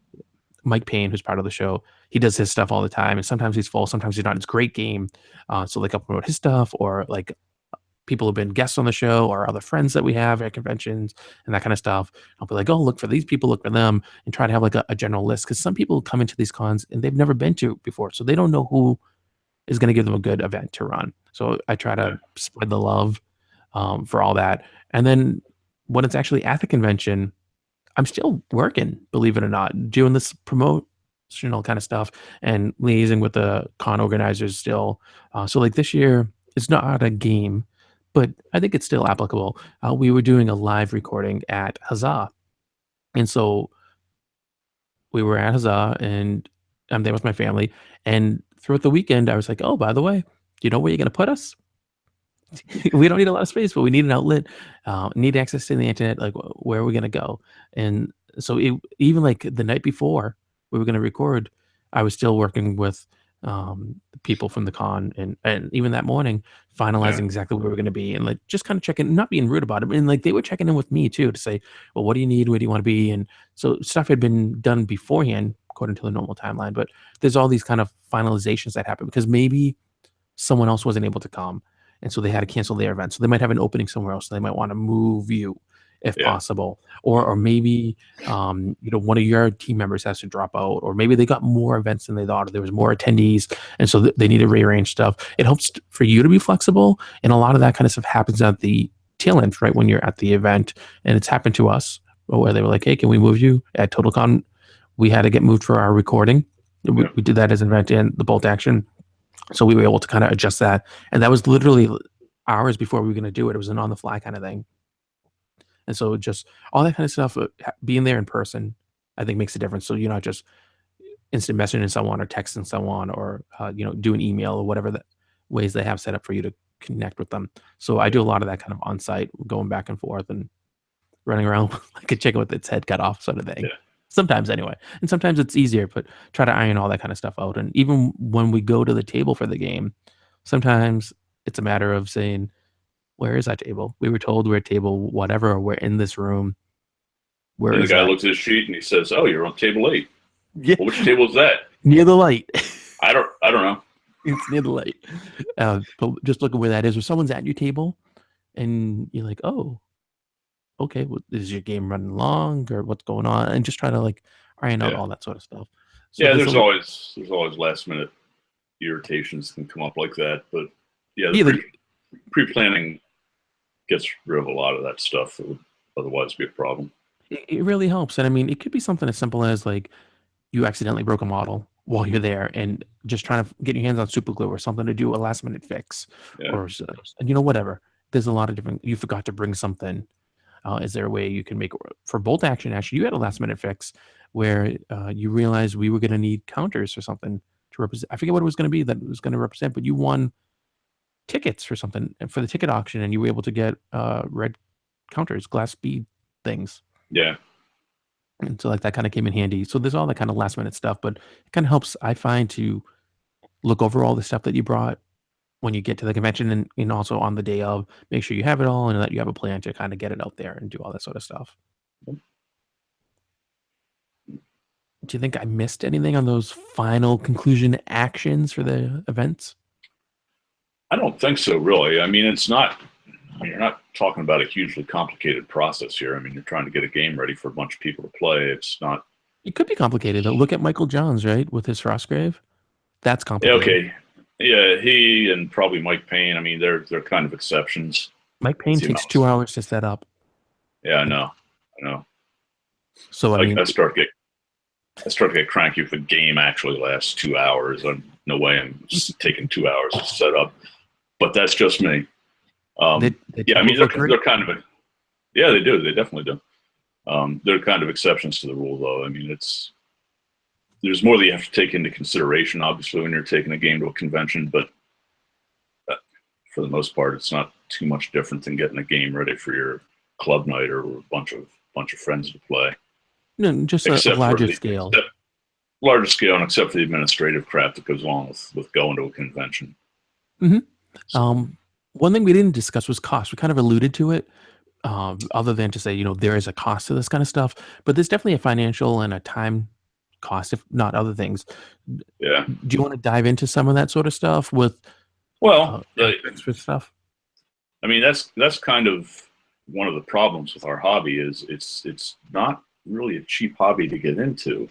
Speaker 1: Mike Payne, who's part of the show. He does his stuff all the time, and sometimes he's full, sometimes he's not. It's a great game. So like I'll promote his stuff, or like people who've been guests on the show or other friends that we have at conventions and that kind of stuff. I'll be like, oh, look for these people, look for them, and try to have like a general list. Because some people come into these cons and they've never been to before. So they don't know who is going to give them a good event to run. So I try
Speaker 2: Yeah.
Speaker 1: to spread the love for all that. And then when it's actually at the convention, I'm still working, believe it or not, doing this promotional kind of stuff and liaising with the con organizers still. So like this year, it's not a game, but I think it's still applicable. We were doing a live recording at Huzzah. And so we were at Huzzah and I'm there with my family. And throughout the weekend, I was like, oh, by the way, do you know where you're going to put us? We don't need a lot of space, but we need an outlet, need access to the internet. Like, where are we gonna go? And so, even like the night before we were gonna record, I was still working with the people from the con, and even that morning,
Speaker 2: Yeah.
Speaker 1: finalizing exactly where we were gonna be, and like just kind of checking, not being rude about it, and like they were checking in with me too to say, well, what do you need? Where do you want to be? And so stuff had been done beforehand according to the normal timeline, but there's all these kind of finalizations that happen because maybe someone else wasn't able to come, and so they had to cancel their event. So they might have an opening somewhere else. So they might want to move you if
Speaker 2: Yeah.
Speaker 1: possible, or maybe one of your team members has to drop out, or maybe they got more events than they thought, or there was more attendees, and so they need to rearrange stuff. It helps for you to be flexible, and a lot of that kind of stuff happens at the tail end, right when you're at the event, and it's happened to us where they were like, "Hey, can we move you?" At TotalCon, we had to get moved for our recording. We,
Speaker 2: Yeah.
Speaker 1: we did that as an event in the bolt action, so we were able to kind of adjust that. And that was literally hours before we were going to do it. It was an on the fly kind of thing. And so just all that kind of stuff, being there in person, I think makes a difference. So you're not just instant messaging someone or texting someone or, do an email or whatever the ways they have set up for you to connect with them. So I do
Speaker 2: Yeah.
Speaker 1: a lot of that kind of on site, going back and forth and running around like a chicken with its head cut off sort of thing.
Speaker 2: Yeah.
Speaker 1: Sometimes anyway, and sometimes it's easier, but try to iron all that kind of stuff out. And even when we go to the table for the game, sometimes it's a matter of saying, where is that table? We were told we're at table whatever, or we're in this room. Where
Speaker 2: And the
Speaker 1: is
Speaker 2: guy
Speaker 1: that?
Speaker 2: looks at his sheet and he says, "Oh, you're on table 8.
Speaker 1: Yeah,
Speaker 2: Well, which table is that?"
Speaker 1: near the light.
Speaker 2: I don't know.
Speaker 1: It's near the light. But just look at where that is. Or someone's at your table, and you're like, oh, okay, well, is your game running long, or what's going on? And just try to like iron out
Speaker 2: Yeah,
Speaker 1: all that sort of stuff. So
Speaker 2: yeah.
Speaker 1: there's
Speaker 2: There's
Speaker 1: a
Speaker 2: always last minute irritations can come up like that, but yeah, the
Speaker 1: yeah,
Speaker 2: pre planning gets rid of a lot of that stuff that would otherwise be a problem.
Speaker 1: it really helps. And I mean, it could be something as simple as like you accidentally broke a model while you're there, and just trying to get your hands on super glue or something to do a last minute fix,
Speaker 2: Yeah,
Speaker 1: or and whatever. There's a lot of different. You forgot to bring something. Is there a way you can make for bolt action? Actually, you had a last minute fix where you realized we were going to need counters or something to represent. I forget what it was going to be that it was going to represent, but you won tickets for something for the ticket auction, and you were able to get red counters, glass bead things.
Speaker 2: yeah.
Speaker 1: And so like that kind of came in handy. So there's all that kind of last minute stuff, but it kind of helps, I find, to look over all the stuff that you brought when you get to the convention, and also on the day of, make sure you have it all and that you have a plan to kind of get it out there and do all that sort of stuff. Do you think I missed anything on those final conclusion actions for the events?
Speaker 2: I don't think so, really. I mean, it's not. I mean, you're not talking about a hugely complicated process here. I mean, you're trying to get a game ready for a bunch of people to play. It's not.
Speaker 1: It could be complicated. Look at Michael Johns, right, with his Frostgrave. That's
Speaker 2: Yeah,
Speaker 1: complicated.
Speaker 2: okay. Yeah, he and probably Mike Payne. I mean, they're kind of exceptions.
Speaker 1: Mike Payne
Speaker 2: It's, you
Speaker 1: takes
Speaker 2: know,
Speaker 1: 2 hours to set up.
Speaker 2: yeah, I know.
Speaker 1: So I
Speaker 2: Like
Speaker 1: mean,
Speaker 2: I start to get cranky if the game actually lasts 2 hours. No way I'm taking 2 hours to set up. But that's just me.
Speaker 1: they
Speaker 2: Yeah, I mean
Speaker 1: look great.
Speaker 2: they're kind of yeah, they do. They definitely do. They're kind of exceptions to the rule, though. I mean, there's more that you have to take into consideration, obviously, when you're taking a game to a convention. But for the most part, it's not too much different than getting a game ready for your club night or a bunch of friends to play.
Speaker 1: No, just a
Speaker 2: Except for
Speaker 1: larger scale.
Speaker 2: larger scale, and except for the administrative crap that goes along with going to a convention.
Speaker 1: Mm-hmm.
Speaker 2: So,
Speaker 1: One thing we didn't discuss was cost. We kind of alluded to it, other than to say, there is a cost to this kind of stuff, but there's definitely a financial and a time cost, if not other things.
Speaker 2: yeah.
Speaker 1: Do you want to dive into some of that sort of stuff with
Speaker 2: Well,
Speaker 1: extra stuff?
Speaker 2: I mean, that's kind of one of the problems with our hobby is it's not really a cheap hobby to get into.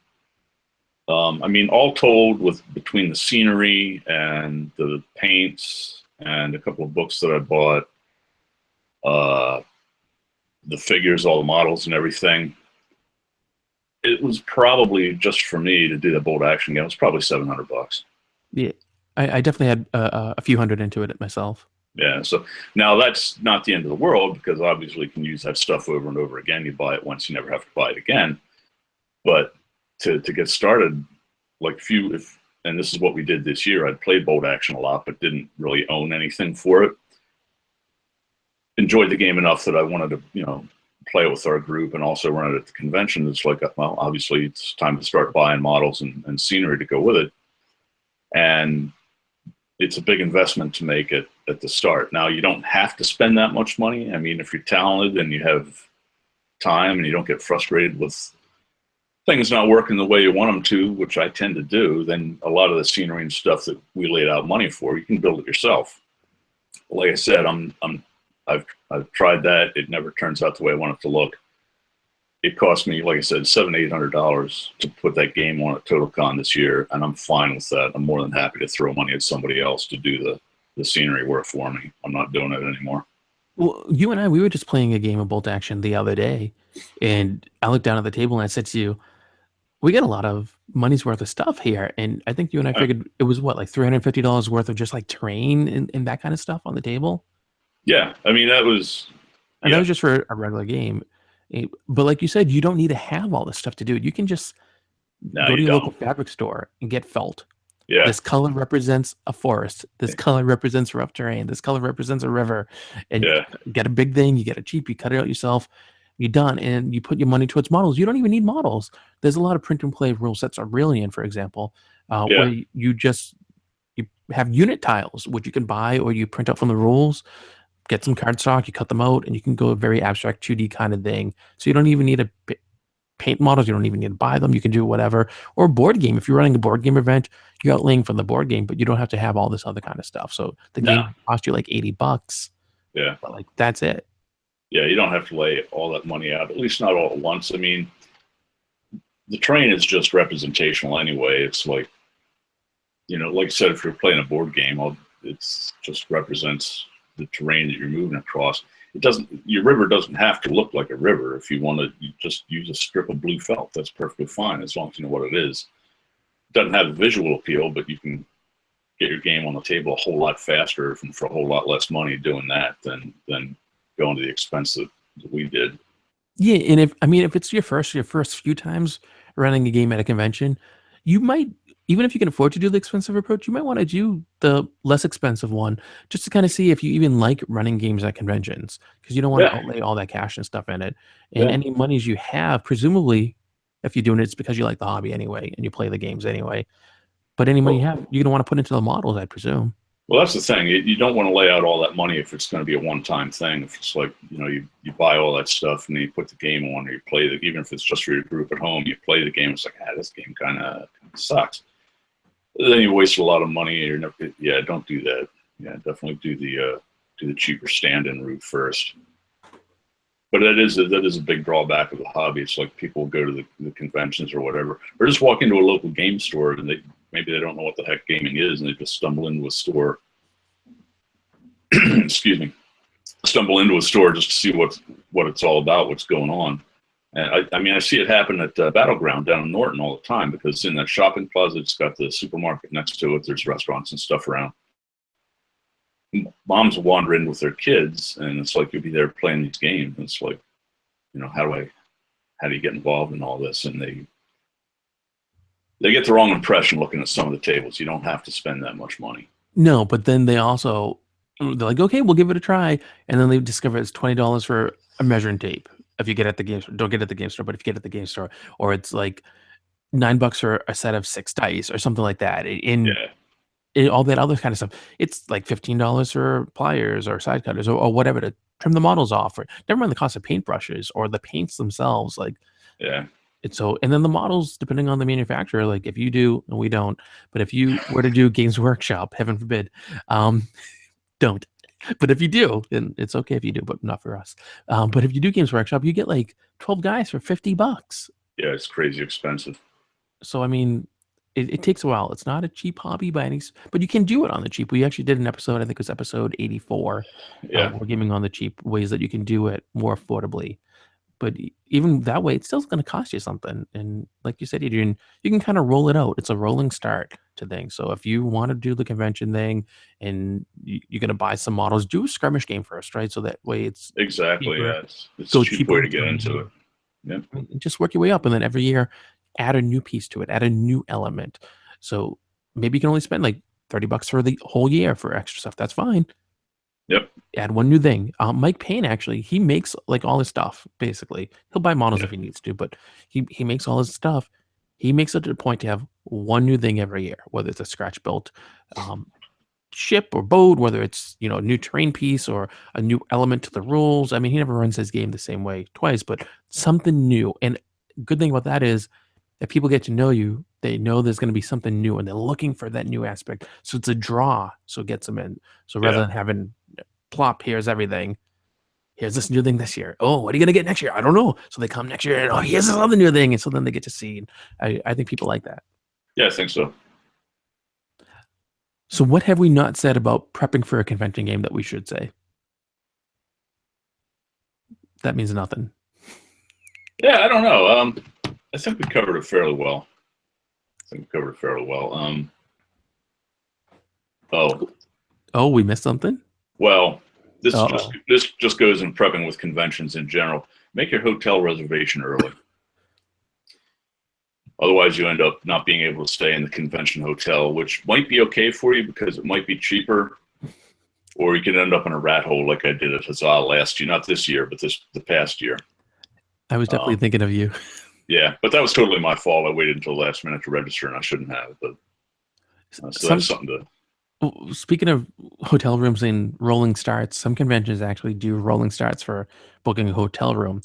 Speaker 2: I mean, all told, with between the scenery and the paints and a couple of books that I bought, uh, the figures, all the models and everything, it was probably just for me to do the bolt action game. It was probably $700.
Speaker 1: Yeah, I definitely had a few hundred into it myself.
Speaker 2: Yeah. So now that's not the end of the world, because obviously you can use that stuff over and over again. You buy it once, you never have to buy it again. But to get started, like and this is what we did this year. I'd played bolt action a lot, but didn't really own anything for it. Enjoyed the game enough that I wanted to, play it with our group and also run it at the convention. It's like, well, obviously it's time to start buying models and scenery to go with it. And it's a big investment to make it at the start. Now, you don't have to spend that much money. I mean, if you're talented and you have time and you don't get frustrated with things not working the way you want them to, which I tend to do, then a lot of the scenery and stuff that we laid out money for, you can build it yourself. Like I said, I've tried that. It never turns out the way I want it to look. It cost me, like I said, $700-800 to put that game on at TotalCon this year, and I'm fine with that. I'm more than happy to throw money at somebody else to do the scenery work for me. I'm not doing it anymore.
Speaker 1: Well, you and I, we were just playing a game of bolt action the other day, and I looked down at the table and I said to you, we get a lot of money's worth of stuff here. And I think you and I figured it was what, like $350 worth of just like terrain and that kind of stuff on the table.
Speaker 2: Yeah. I mean, that was,
Speaker 1: And that was just for a regular game. But like you said, you don't need to have all this stuff to do it. You can just go to your local fabric store and get felt.
Speaker 2: Yeah.
Speaker 1: This color represents a forest. This color represents rough terrain. This color represents a river. And get a big thing, you get it cheap, you cut it out yourself. you're done, and you put your money towards models. You don't even need models. There's a lot of print and play rule sets, Aurelian, for example,
Speaker 2: Yeah.
Speaker 1: where you have unit tiles, which you can buy or you print out from the rules, get some cardstock, you cut them out, and you can go a very abstract 2D kind of thing. So you don't even need to paint models. You don't even need to buy them. You can do whatever. Or board game. If you're running a board game event, you're outlaying from the board game, but you don't have to have all this other kind of stuff. So the
Speaker 2: No.
Speaker 1: game cost you like $80,
Speaker 2: Yeah.
Speaker 1: but like that's it.
Speaker 2: Yeah, you don't have to lay all that money out, at least not all at once. I mean, the terrain is just representational anyway. It's like, like I said, if you're playing a board game, it's just represents the terrain that you're moving across. Your river doesn't have to look like a river. If you want to, you just use a strip of blue felt. That's perfectly fine as long as you know what it is. It doesn't have a visual appeal, but you can get your game on the table a whole lot faster for a whole lot less money doing that than going to the expense that we did.
Speaker 1: Yeah, and if it's your first few times running a game at a convention, you might, even if you can afford to do the expensive approach, you might want to do the less expensive one just to kind of see if you even like running games at conventions, because you don't want to
Speaker 2: Yeah,
Speaker 1: outlay all that cash and stuff in it. And
Speaker 2: yeah.
Speaker 1: any monies you have, presumably, if you're doing it, it's because you like the hobby anyway and you play the games anyway. But any money you
Speaker 2: Well,
Speaker 1: have, you're gonna want to put into the models, I presume.
Speaker 2: well, that's the thing. You don't want to lay out all that money if it's going to be a one-time thing. If it's like, you buy all that stuff and then you put the game on, or you play the, even if it's just for your group at home, you play the game. It's like, this game kind of sucks. Then you waste a lot of money. You're never, yeah, don't do that. Yeah, definitely do the cheaper stand-in route first. But that is a big drawback of the hobby. It's like people go to the conventions or whatever, or just walk into a local game store and maybe they don't know what the heck gaming is, and they just stumble into a store. Excuse me. Stumble into a store just to see what it's all about, what's going on. And I mean, I see it happen at Battleground down in Norton all the time, because in that shopping plaza, it's got the supermarket next to it. There's restaurants and stuff around. Moms will wander in with their kids, and it's like you'll be there playing these games. And it's like, how do you get involved in all this? And they get the wrong impression looking at some of the tables. You don't have to spend that much money.
Speaker 1: No, but then they're like, okay, we'll give it a try, and then they discover it's $20 for a measuring tape. If you get at the game store, don't get at the game store, but if you get at the game store, or it's like $9 for a set of 6 dice or something like that. All that other kind of stuff, it's like $15 for pliers or side cutters or whatever to trim the models off. Or never mind the cost of paintbrushes or the paints themselves. Like,
Speaker 2: Yeah.
Speaker 1: and then the models, depending on the manufacturer, like if you do, and we don't, but if you were to do Games Workshop, heaven forbid, don't. But if you do, then it's okay if you do, but not for us. But if you do Games Workshop, you get like 12 guys for $50.
Speaker 2: Yeah, it's crazy expensive.
Speaker 1: So I mean, it takes a while. It's not a cheap hobby by any, but you can do it on the cheap. We actually did an episode, I think it was episode 84.
Speaker 2: Yeah.
Speaker 1: Wargaming on the cheap, ways that you can do it more affordably. But even that way, it's still going to cost you something. And like you said, Adrian, you can kind of roll it out. It's a rolling start to things. So if you want to do the convention thing and you're going to buy some models, do a skirmish game first, right? So that way it's
Speaker 2: exactly.
Speaker 1: cheaper.
Speaker 2: Yeah, it's a cheap way to get into it. Yeah.
Speaker 1: Just work your way up, and then every year add a new piece to it, add a new element. So maybe you can only spend like $30 for the whole year for extra stuff. That's fine.
Speaker 2: Yep.
Speaker 1: Add one new thing. Mike Payne, actually, he makes like all his stuff, basically. He'll buy models if he needs to, but he makes all his stuff. He makes it a point to have one new thing every year, whether it's a scratch built ship or boat, whether it's a new terrain piece or a new element to the rules. I mean, he never runs his game the same way twice, but something new. And good thing about that is if people get to know you, they know there's going to be something new, and they're looking for that new aspect. So it's a draw, so it gets them in. So rather than having plop, here's everything, here's this new thing this year. Oh, what are you going to get next year? I don't know. So they come next year and here's this other new thing. And so then they get to see. I think people like that.
Speaker 2: Yeah, I think so.
Speaker 1: So what have we not said about prepping for a convention game that we should say? That means nothing.
Speaker 2: Yeah, I don't know. I think we covered it fairly well.
Speaker 1: Oh, we missed something?
Speaker 2: Well, this just goes in prepping with conventions in general. Make your hotel reservation early. Otherwise, you end up not being able to stay in the convention hotel, which might be okay for you because it might be cheaper, or you can end up in a rat hole like I did at Huzzah last year. Not this year, but the past year.
Speaker 1: I was definitely thinking of you.
Speaker 2: Yeah, but that was totally my fault. I waited until the last minute to register, and I shouldn't have. But so that's
Speaker 1: Some
Speaker 2: something to.
Speaker 1: Speaking of hotel rooms and rolling starts, some conventions actually do rolling starts for booking a hotel room.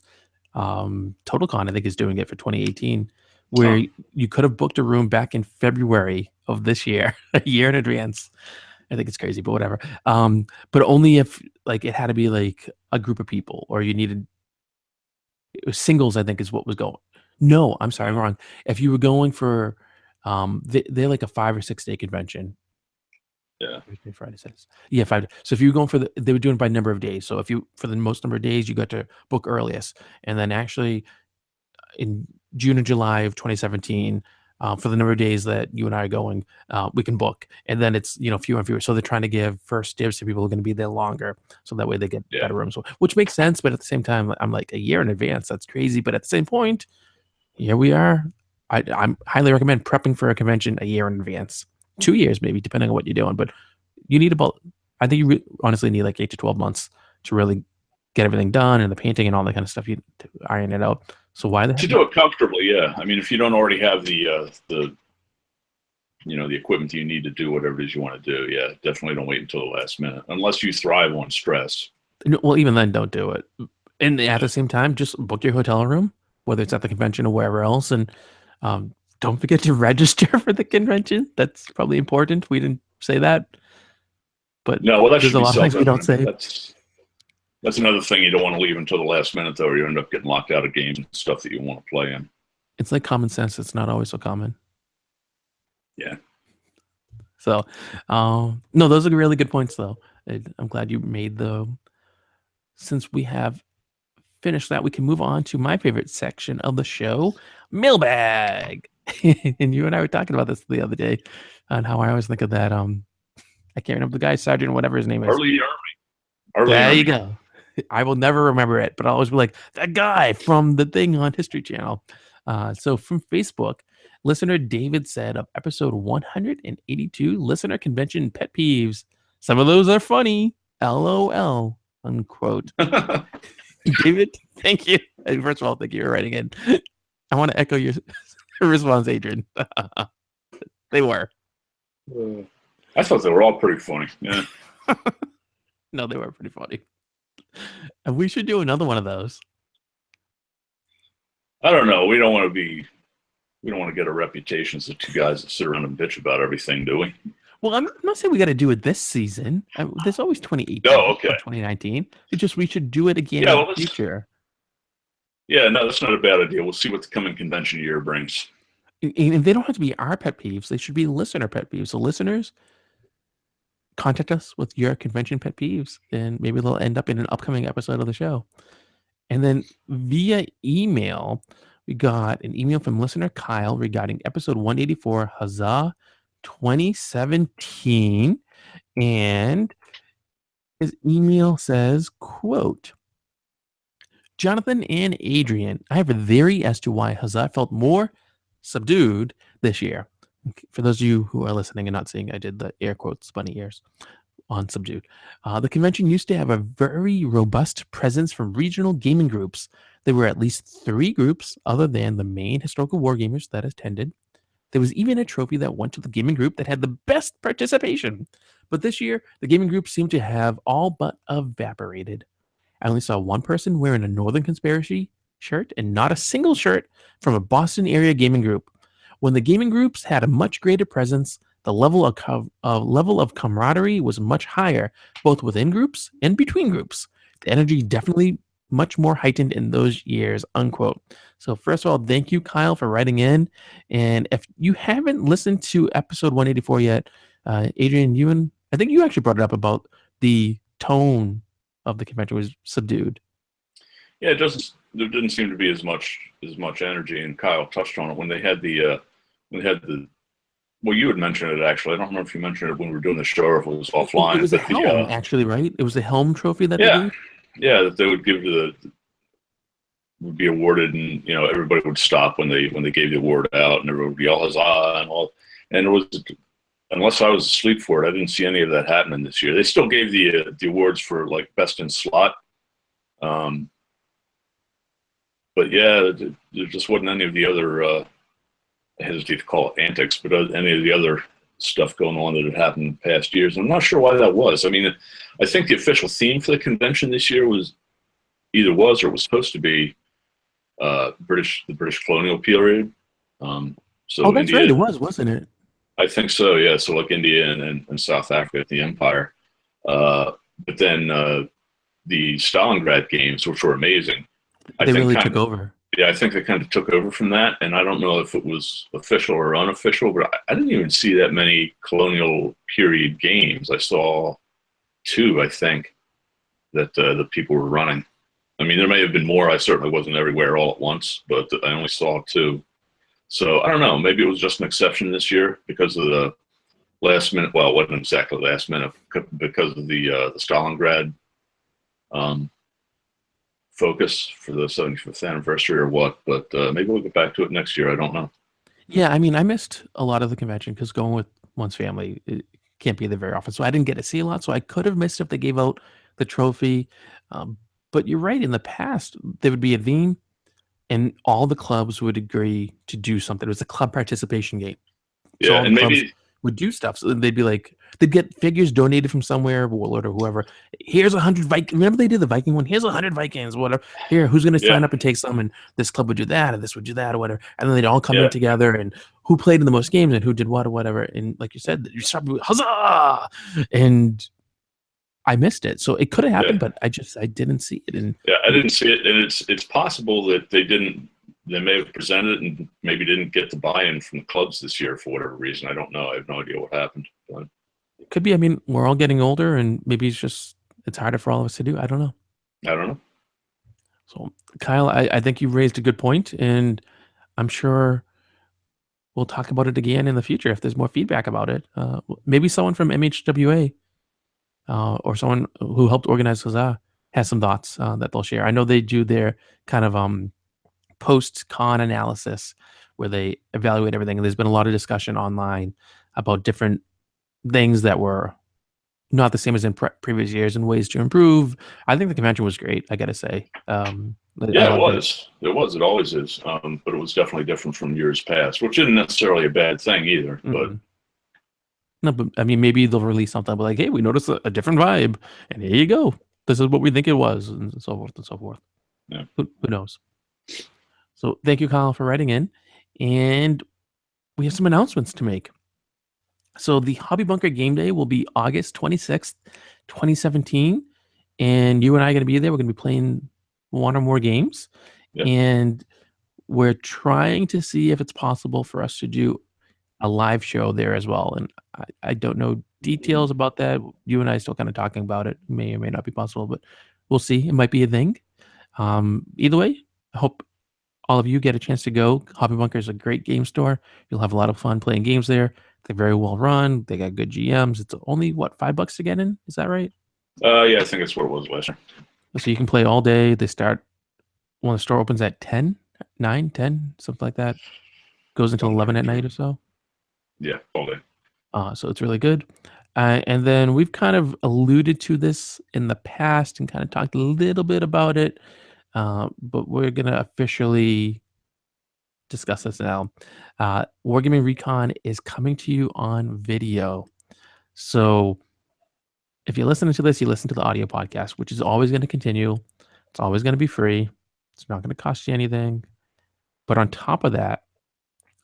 Speaker 1: TotalCon, I think, is doing it for 2018, where
Speaker 2: Huh.
Speaker 1: you could have booked a room back in February of this year, a year in advance. I think it's crazy, but whatever. But only if like it had to be like a group of people, or you needed it was singles. I think is what was going. No, I'm sorry, I'm wrong. If you were going for, they're like a 5 or 6 day convention.
Speaker 2: Yeah.
Speaker 1: Thursday, Friday, Saturday. Yeah, 5. So if you were going for they were doing it by number of days. So if you for the most number of days, you got to book earliest, and then actually in June and July of 2017, for the number of days that you and I are going, we can book, and then it's fewer and fewer. So they're trying to give first dibs to people who are going to be there longer, so that way they get
Speaker 2: Yeah.
Speaker 1: better rooms, which makes sense. But at the same time, I'm like a year in advance. That's crazy. But at the same point, here we are. I'm highly recommend prepping for a convention a year in advance, 2 years maybe, depending on what you're doing. But you need about, I think you honestly need like 8 to 12 months to really get everything done and the painting and all that kind of stuff. You to iron it out. So why the
Speaker 2: To
Speaker 1: heck
Speaker 2: do
Speaker 1: not?
Speaker 2: it comfortably, yeah. I mean, if you don't already have the the equipment you need to do whatever it is you want to do, yeah, definitely don't wait until the last minute unless you thrive on stress.
Speaker 1: Well, even then, don't do it. And at
Speaker 2: Yeah.
Speaker 1: the same time, just book your hotel room, whether it's at the convention or wherever else, and don't forget to register for the convention. That's probably important. We didn't say that, but
Speaker 2: No, well, that
Speaker 1: there's
Speaker 2: should
Speaker 1: a
Speaker 2: be
Speaker 1: lot of things we don't
Speaker 2: self-evident.
Speaker 1: say.
Speaker 2: That's another thing you don't want to leave until the last minute, though, or you end up getting locked out of games and stuff that you want to play in.
Speaker 1: It's like common sense. It's not always so common.
Speaker 2: Yeah.
Speaker 1: So, no, those are really good points, though. I'm glad you made the. Since we have finished that, we can move on to my favorite section of the show, mailbag. And you and I were talking about this the other day, on how I always think of that. I can't remember the guy, Sergeant, whatever his name is.
Speaker 2: Arlie
Speaker 1: There you
Speaker 2: Ermy.
Speaker 1: go. I will never remember it, but I'll always be like, that guy from the thing on History Channel. So from Facebook, listener David said of episode 182, listener convention pet peeves. Some of those are funny. LOL. Unquote. David, thank you. And first of all, thank you for writing in. I want to echo your response, Adrian. They were.
Speaker 2: I thought they were all pretty funny. Yeah.
Speaker 1: No, they were pretty funny. And we should do another one of those.
Speaker 2: I don't know. We don't want to get a reputation as the two guys that sit around and bitch about everything, do we?
Speaker 1: Well, I'm not saying we got to do it this season. There's always 2018
Speaker 2: Oh, okay.
Speaker 1: or 2019. We should do it again
Speaker 2: Yeah,
Speaker 1: in the future.
Speaker 2: Yeah, no, that's not a bad idea. We'll see what the coming convention year brings.
Speaker 1: And they don't have to be our pet peeves. They should be listener pet peeves. So listeners, contact us with your convention pet peeves, and maybe they'll end up in an upcoming episode of the show. And then via email, we got an email from listener Kyle regarding episode 184, Huzzah 2017. And his email says, quote, Jonathan and Adrian, I have a theory as to why Huzzah felt more subdued this year. For those of you who are listening and not seeing, I did the air quotes bunny ears on subdued. The convention used to have a very robust presence from regional gaming groups. There were at least 3 groups other than the main historical wargamers that attended. There was even a trophy that went to the gaming group that had the best participation. But this year, the gaming group seemed to have all but evaporated. I only saw one person wearing a Northern Conspiracy shirt and not a single shirt from a Boston area gaming group. When the gaming groups had a much greater presence, the level of camaraderie was much higher, both within groups and between groups. The energy definitely much more heightened in those years, unquote. So first of all, thank you, Kyle, for writing in. And if you haven't listened to episode 184 yet, Adrian, I think you actually brought it up about the tone of the convention was subdued.
Speaker 2: Yeah, there didn't seem to be as much energy, and Kyle touched on it when they had the well, you had mentioned it actually. I don't remember if you mentioned it when we were doing the show or if it was offline.
Speaker 1: It was a helm, actually, right? It was the helm trophy that they gave.
Speaker 2: Yeah, that they would give to would be awarded, and everybody would stop when they gave the award out, and everybody would yell huzzah and all. And it was, unless I was asleep for it, I didn't see any of that happening this year. They still gave the awards for like best in slot, but but yeah, there just wasn't any of the other. I hesitate to call it antics, but any of the other stuff going on that had happened in past years. I'm not sure why that was. I mean, I think the official theme for the convention this year was or was supposed to be the British colonial period.
Speaker 1: Oh,
Speaker 2: So
Speaker 1: that's right.
Speaker 2: India,
Speaker 1: It was, wasn't it?
Speaker 2: I think so. Yeah. So like India and South Africa, the Empire. Uh, but then the Stalingrad games, which were amazing, I
Speaker 1: They
Speaker 2: think
Speaker 1: really
Speaker 2: kind
Speaker 1: took
Speaker 2: of
Speaker 1: over.
Speaker 2: yeah, I think they kind of took over from that, and I don't know if it was official or unofficial, but I didn't even see that many colonial period games. I saw two, I think, that the people were running. I mean, there may have been more. I certainly wasn't everywhere all at once, but I only saw two. So I don't know. Maybe it was just an exception this year because of the last minute. Well, it wasn't exactly last minute because of the Stalingrad um, focus for the 75th anniversary or what. But maybe we'll get back to it next year. I don't know.
Speaker 1: Yeah, I mean, I missed a lot of the convention because going with one's family it can't be there very often. So I didn't get to see a lot. So I could have missed if they gave out the trophy. Um, but you're right. In the past, there would be a theme, and all the clubs would agree to do something. It was a club participation game. So
Speaker 2: Yeah,
Speaker 1: all the
Speaker 2: and
Speaker 1: clubs
Speaker 2: maybe
Speaker 1: would do stuff. So they'd be like, they'd get figures donated from somewhere, Warlord or whoever. Here's 100 Vikings. Remember they did the Viking one? Here's 100 Vikings, whatever. Here, who's going to sign
Speaker 2: yeah,
Speaker 1: up and take some? And this club would do that, and this would do that, or whatever. And then they'd all come in
Speaker 2: yeah,
Speaker 1: together, and who played in the most games and who did what or whatever. And like you said, you start with huzzah! And I missed it. So it could have
Speaker 2: yeah,
Speaker 1: happened, but I didn't see it. And
Speaker 2: yeah. I didn't see it, and it's possible that they didn't. They may have presented it and maybe didn't get the buy-in from the clubs this year for whatever reason. I don't know. I have no idea what happened. But
Speaker 1: it could be, I mean, we're all getting older, and maybe it's harder for all of us to do. I don't know.
Speaker 2: I don't know.
Speaker 1: So, Kyle, I think you raised a good point, and I'm sure we'll talk about it again in the future if there's more feedback about it. Maybe someone from MHWA or someone who helped organize Huzzah has some thoughts that they'll share. I know they do their kind of post-con analysis where they evaluate everything, and there's been a lot of discussion online about different things that were not the same as in previous years and ways to improve. I think the convention was great. I got to say, I
Speaker 2: Yeah, it
Speaker 1: loved it.
Speaker 2: was. It was. It always is. But it was definitely different from years past, which isn't necessarily a bad thing either. But
Speaker 1: Mm-mm. No, but I mean, maybe they'll release something like, "Hey, we noticed a different vibe, and here you go. This is what we think it was," and so forth and so forth.
Speaker 2: yeah,
Speaker 1: Who knows? So, thank you, Kyle, for writing in, and we have some announcements to make. So, the Hobby Bunker Game Day will be August 26th, 2017, and you and I are going to be there. We're going to be playing one or more games,
Speaker 2: yeah.
Speaker 1: and we're trying to see if it's possible for us to do a live show there as well. And I don't know details about that. You and I are still kind of talking about it. May or may not be possible, but we'll see. It might be a thing. Either way, I hope all of you get a chance to go. Hobby Bunker is a great game store. You'll have a lot of fun playing games there. They're very well run. They got good GMs. It's only what, $5 to get in? Is that right?
Speaker 2: Yeah, I think that's what it was last year.
Speaker 1: So you can play all day. They start when the store opens at 10, 9, 10, something like that. Goes until 11 at night or so.
Speaker 2: Yeah, all day.
Speaker 1: So it's really good. And then we've kind of alluded to this in the past and kind of talked a little bit about it, but we're going to officially discuss this now. Wargaming Recon is coming to you on video. So if you're listening to this, you listen to the audio podcast, which is always going to continue. It's always going to be free. It's not going to cost you anything. But on top of that,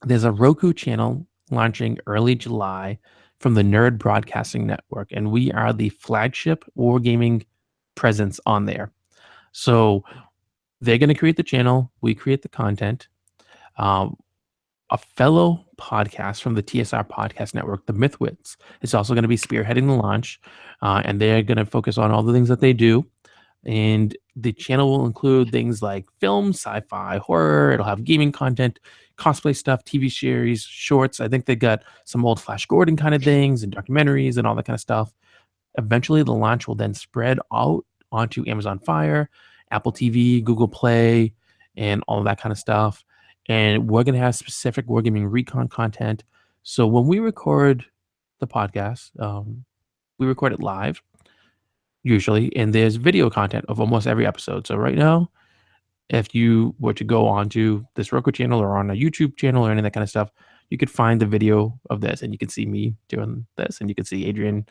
Speaker 1: there's a Roku channel launching early July from the Nerd Broadcasting Network, and we are the flagship wargaming presence on there. So they're going to create the channel, we create the content. A fellow podcast from the TSR Podcast Network, the Mythwits, is also going to be spearheading the launch, and they're going to focus on all the things that they do. And the channel will include things like film, sci-fi, horror. It'll have gaming content, cosplay stuff, TV series, shorts. I think they got some old Flash Gordon kind of things and documentaries and all that kind of stuff. Eventually, the launch will then spread out onto Amazon Fire, Apple TV, Google Play, and all of that kind of stuff. And we're going to have specific Wargaming Recon content. So when we record the podcast, we record it live usually, and there's video content of almost every episode. So right now, if you were to go onto this Roku channel or on a YouTube channel or any of that kind of stuff, you could find the video of this, and you can see me doing this, and you can see Adrian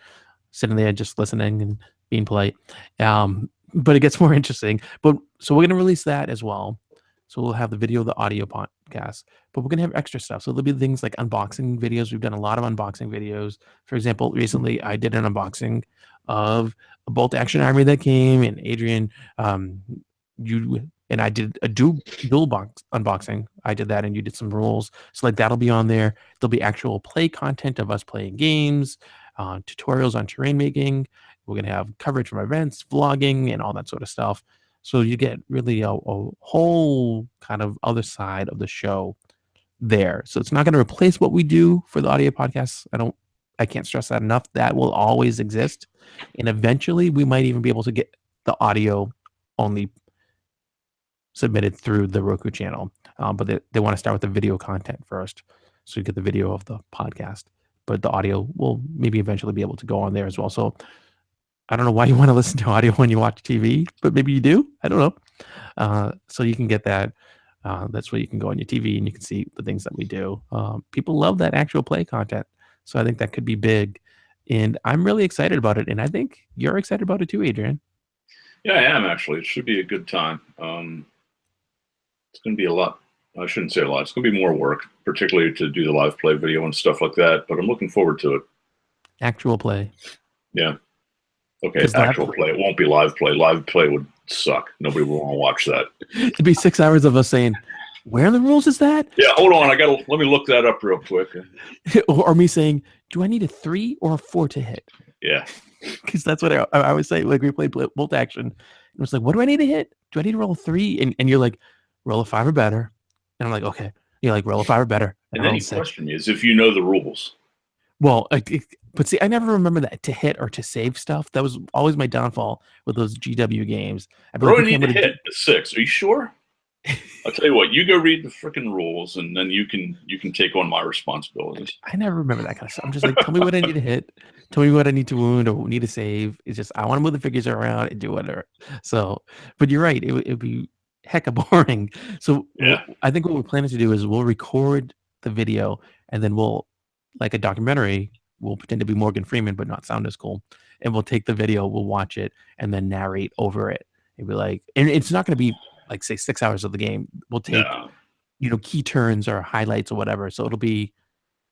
Speaker 1: sitting there just listening and being polite. But it gets more interesting. But so we're going to release that as well. So we'll have the video, the audio podcast, but we're going to have extra stuff. So there'll be things like unboxing videos. We've done a lot of unboxing videos. For example, recently I did an unboxing of a bolt action army that came, and Adrian, you and I did a dual box unboxing. I did that, and you did some rules. So like that'll be on there. There'll be actual play content of us playing games, tutorials on terrain making. We're gonna have coverage from events, vlogging, and all that sort of stuff. So you get really a whole kind of other side of the show there. So it's not going to replace what we do for the audio podcasts. I can't stress that enough. That will always exist, and eventually we might even be able to get the audio only submitted through the Roku channel. But they want to start with the video content first, so you get the video of the podcast. But the audio will maybe eventually be able to go on there as well. So I don't know why you want to listen to audio when you watch TV, but maybe you do. I don't know. So you can get that. That's where you can go on your TV and you can see the things that we do. People love that actual play content. So I think that could be big. And I'm really excited about it. And I think you're excited about it too, Adrian.
Speaker 2: Yeah, I am actually. It should be a good time. It's going to be a lot. I shouldn't say a lot. It's going to be more work, particularly to do the live play video and stuff like that. But I'm looking forward to it.
Speaker 1: Actual play.
Speaker 2: Yeah. Okay, actual play. It won't be live play. Live play would suck. Nobody will want to watch that.
Speaker 1: It'd be 6 hours of us saying, "Where in the rules is that?"
Speaker 2: Yeah, hold on. Let me look that up real quick.
Speaker 1: Or me saying, "Do I need a 3 or a 4 to hit?"
Speaker 2: Yeah.
Speaker 1: Because that's what I always say. Like we played bolt action. It was like, what do I need to hit? Do I need to roll a 3? And you're like, roll a 5 or better. And I'm like, okay. You're like, roll a 5 or better.
Speaker 2: And then you question me as if you know the rules.
Speaker 1: Well, but see, I never remember that to hit or to save stuff. That was always my downfall with those GW games.
Speaker 2: I really need to hit a 6. Are you sure? I'll tell you what. You go read the freaking rules, and then you can take on my responsibilities.
Speaker 1: I never remember that kind of stuff. I'm just like, tell me what I need to hit. Tell me what I need to wound or need to save. It's just I want to move the figures around and do whatever. So, but you're right. It'd be hecka boring. So
Speaker 2: yeah.
Speaker 1: I think what we're planning to do is we'll record the video and then we'll, like a documentary, we'll pretend to be Morgan Freeman, but not sound as cool. And we'll take the video, we'll watch it, and then narrate over it. And be like, and it's not going to be like say 6 hours of the game. We'll take, key turns or highlights or whatever. So it'll be,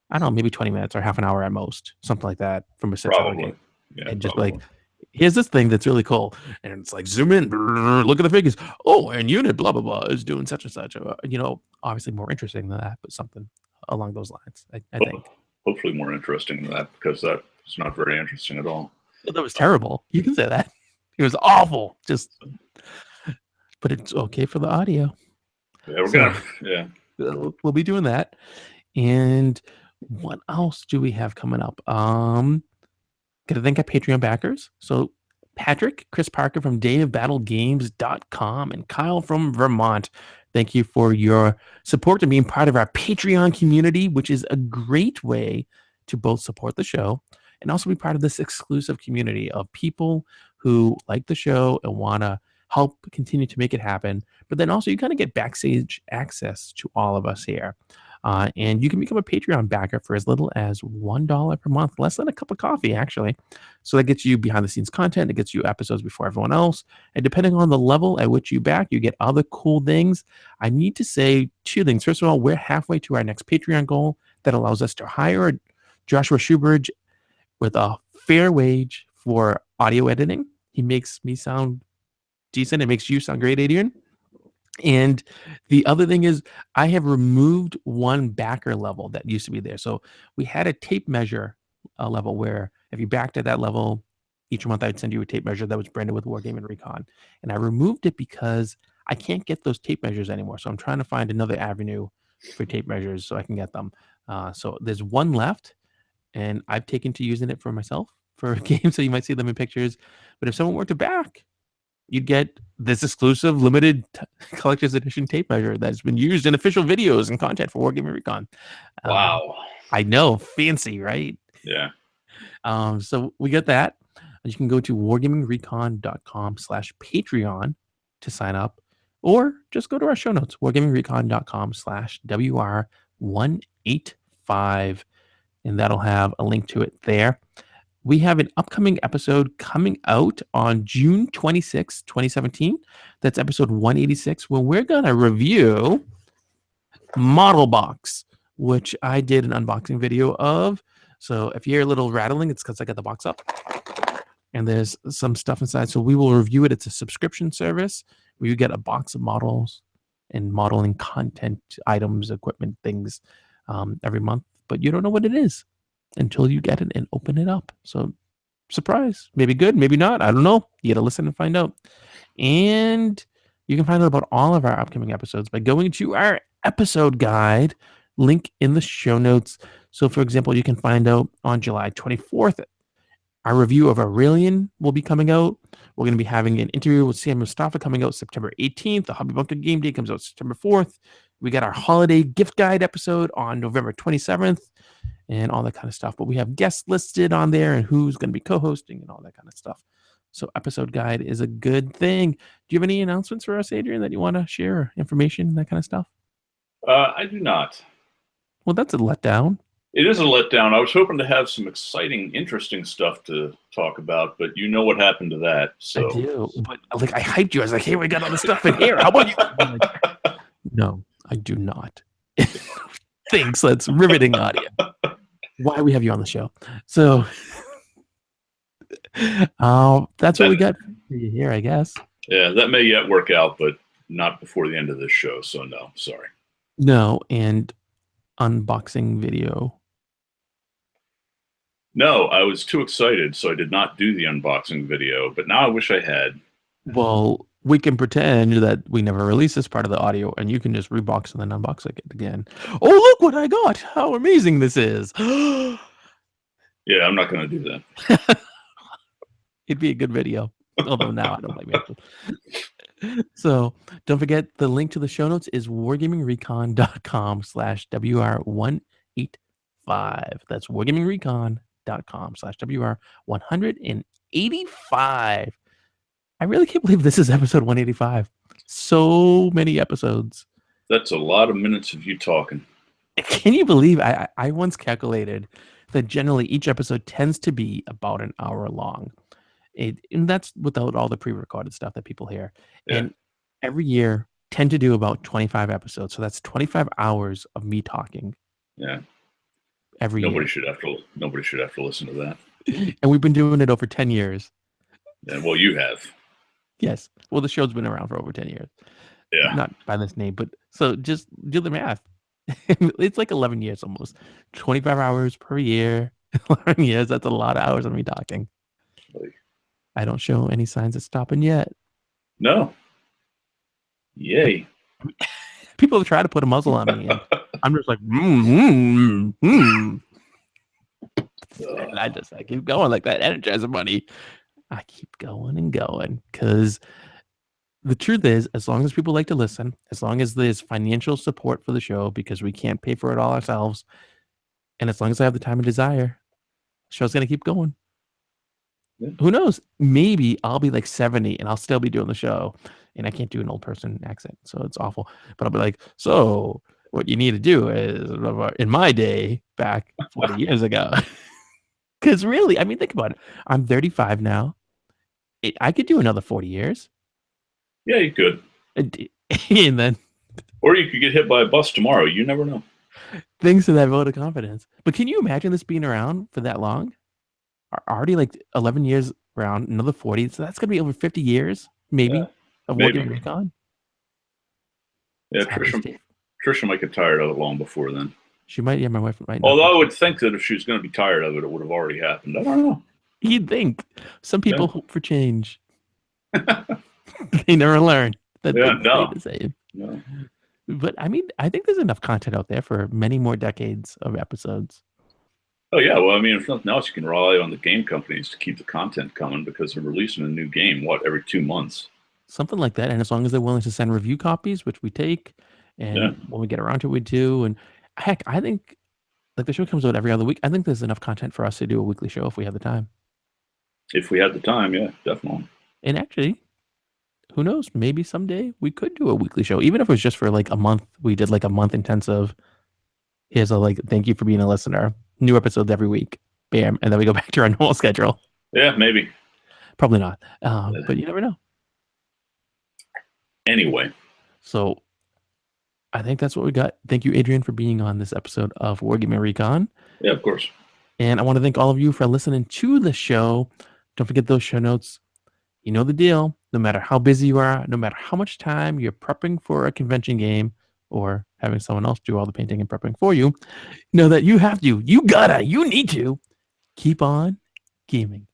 Speaker 1: I don't know, maybe 20 minutes or half an hour at most, something like that from a 6 hour game.
Speaker 2: Yeah,
Speaker 1: and just like, here's this thing that's really cool. And it's like, zoom in, look at the figures. Oh, and unit, blah, blah, blah, is doing such and such. Obviously more interesting than that, but something along those lines, I think.
Speaker 2: Hopefully more interesting than that, because that's not very interesting at all.
Speaker 1: That was terrible. You can say that. It was awful. But it's okay for the audio.
Speaker 2: Yeah,
Speaker 1: we'll be doing that. And what else do we have coming up? Gotta thank our Patreon backers. So Patrick, Chris Parker from dayofbattlegames.com, and Kyle from Vermont. Thank you for your support and being part of our Patreon community, which is a great way to both support the show and also be part of this exclusive community of people who like the show and want to help continue to make it happen. But then also you kind of get backstage access to all of us here. And you can become a Patreon backer for as little as $1 per month, less than a cup of coffee, actually. So that gets you behind the scenes content. It gets you episodes before everyone else. And depending on the level at which you back, you get other cool things. I need to say 2 things. First of all, we're halfway to our next Patreon goal that allows us to hire Joshua Schubert with a fair wage for audio editing. He makes me sound decent. It makes you sound great, Adrian. And the other thing is I have removed one backer level that used to be there. So we had a tape measure level where if you backed at that level, each month I'd send you a tape measure that was branded with Wargaming Recon. And I removed it because I can't get those tape measures anymore. So I'm trying to find another avenue for tape measures so I can get them. So there's one left, and I've taken to using it for myself for games. So you might see them in pictures. But if someone were to back, you'd get this exclusive limited collector's edition tape measure that's been used in official videos and content for Wargaming Recon.
Speaker 2: Wow.
Speaker 1: I know. Fancy, right?
Speaker 2: Yeah.
Speaker 1: So we get that. You can go to wargamingrecon.com/Patreon to sign up. or just go to our show notes, wargamingrecon.com/WR185, and that'll have a link to it there. We have an upcoming episode coming out on June 26, 2017. That's episode 186, where we're going to review Model Box, which I did an unboxing video of. So if you hear a little rattling, it's because I got the box up and there's some stuff inside. So we will review it. It's a subscription service where you get a box of models and modeling content, items, equipment, things every month, but you don't know what it is until you get it and open it up. So surprise, maybe good, maybe not. I don't know. You got to listen and find out. And you can find out about all of our upcoming episodes by going to our episode guide, link in the show notes. So, for example, you can find out on July 24th, our review of Aurelian will be coming out. We're going to be having an interview with Sam Mustafa coming out September 18th. The Hobby Bunker Game Day comes out September 4th. We got our holiday gift guide episode on November 27th and all that kind of stuff. But we have guests listed on there and who's going to be co-hosting and all that kind of stuff. So episode guide is a good thing. Do you have any announcements for us, Adrian, that you want to share, information, that kind of stuff?
Speaker 2: I do not.
Speaker 1: Well, that's a letdown.
Speaker 2: It is a letdown. I was hoping to have some exciting, interesting stuff to talk about, but you know what happened to that. So
Speaker 1: I do. But like, I hyped you. I was like, hey, we got all the stuff in here. How about you? I'm like, no, I do not. Thanks. That's riveting audio. Why we have you on the show. So that's what we got for you here, I guess.
Speaker 2: Yeah, that may yet work out, but not before the end of this show. So no, sorry.
Speaker 1: No, and unboxing video.
Speaker 2: No, I was too excited, so I did not do the unboxing video, but now I wish I had.
Speaker 1: Well, we can pretend that we never released this part of the audio, and you can just rebox and then unbox it again. Oh, look what I got! How amazing this is!
Speaker 2: Yeah, I'm not going to do that.
Speaker 1: It'd be a good video, although now I don't like it. So don't forget, the link to the show notes is wargamingrecon.com/WR185. That's wargamingrecon.com/WR185. I really can't believe this is episode 185. So many episodes.
Speaker 2: That's a lot of minutes of you talking.
Speaker 1: Can you believe I once calculated that generally each episode tends to be about an hour long. And that's without all the pre-recorded stuff that people hear.
Speaker 2: Yeah.
Speaker 1: And every year tend to do about 25 episodes. So that's 25 hours of me talking.
Speaker 2: Yeah.
Speaker 1: Every
Speaker 2: nobody
Speaker 1: year.
Speaker 2: should have to listen to that.
Speaker 1: And we've been doing it over 10 years.
Speaker 2: Yeah, well, you have.
Speaker 1: Yes. Well, the show's been around for over 10 years.
Speaker 2: Yeah.
Speaker 1: Not by this name, but so just do the math. It's like 11 years almost. 25 hours per year. 11 years. That's a lot of hours of me talking.
Speaker 2: Really?
Speaker 1: I don't show any signs of stopping yet.
Speaker 2: No. Yay.
Speaker 1: People have tried to put a muzzle on me, and I'm just like, And I keep going like that Energizer Bunny. I keep going and going because the truth is, as long as people like to listen, as long as there's financial support for the show, because we can't pay for it all ourselves, and as long as I have the time and desire, the show's going to keep going. Yeah. Who knows? Maybe I'll be like 70 and I'll still be doing the show, and I can't do an old person accent, so it's awful. But I'll be like, so what you need to do is, in my day, back 40 years ago. Because really, I mean, think about it. I'm 35 now. I could do another 40 years.
Speaker 2: Yeah, you could.
Speaker 1: And then,
Speaker 2: or you could get hit by a bus tomorrow. You never know.
Speaker 1: Thanks to that vote of confidence. But can you imagine this being around for that long? Already like 11 years around, another 40. So that's going to be over 50 years, maybe, of Wargaming Recon.
Speaker 2: Yeah, Trisha might get tired of it long before then.
Speaker 1: She might, yeah, my wife might.
Speaker 2: Although I would think that if she was going to be tired of it, it would have already happened. I don't know.
Speaker 1: You'd think. Some people hope for change. They never learn. That
Speaker 2: no.
Speaker 1: The same. No. But I mean, I think there's enough content out there for many more decades of episodes.
Speaker 2: Oh, yeah. Well, I mean, if nothing else, you can rely on the game companies to keep the content coming because they're releasing a new game, every 2 months?
Speaker 1: Something like that. And as long as they're willing to send review copies, which we take, and when we get around to it, we do. And heck, I think like the show comes out every other week. I think there's enough content for us to do a weekly show if we have the time.
Speaker 2: If we had the time, yeah, definitely.
Speaker 1: And actually, who knows? Maybe someday we could do a weekly show, even if it was just for like a month. We did like a month intensive. Here's a like, thank you for being a listener. New episodes every week. Bam, and then we go back to our normal schedule.
Speaker 2: Yeah, maybe.
Speaker 1: Probably not, but you never know.
Speaker 2: Anyway,
Speaker 1: so I think that's what we got. Thank you, Adrian, for being on this episode of Wargaming Recon.
Speaker 2: Yeah, of course.
Speaker 1: And I want to thank all of you for listening to the show. Don't forget those show notes. You know the deal. No matter how busy you are, no matter how much time you're prepping for a convention game or having someone else do all the painting and prepping for you, know that you have to, you need to keep on gaming.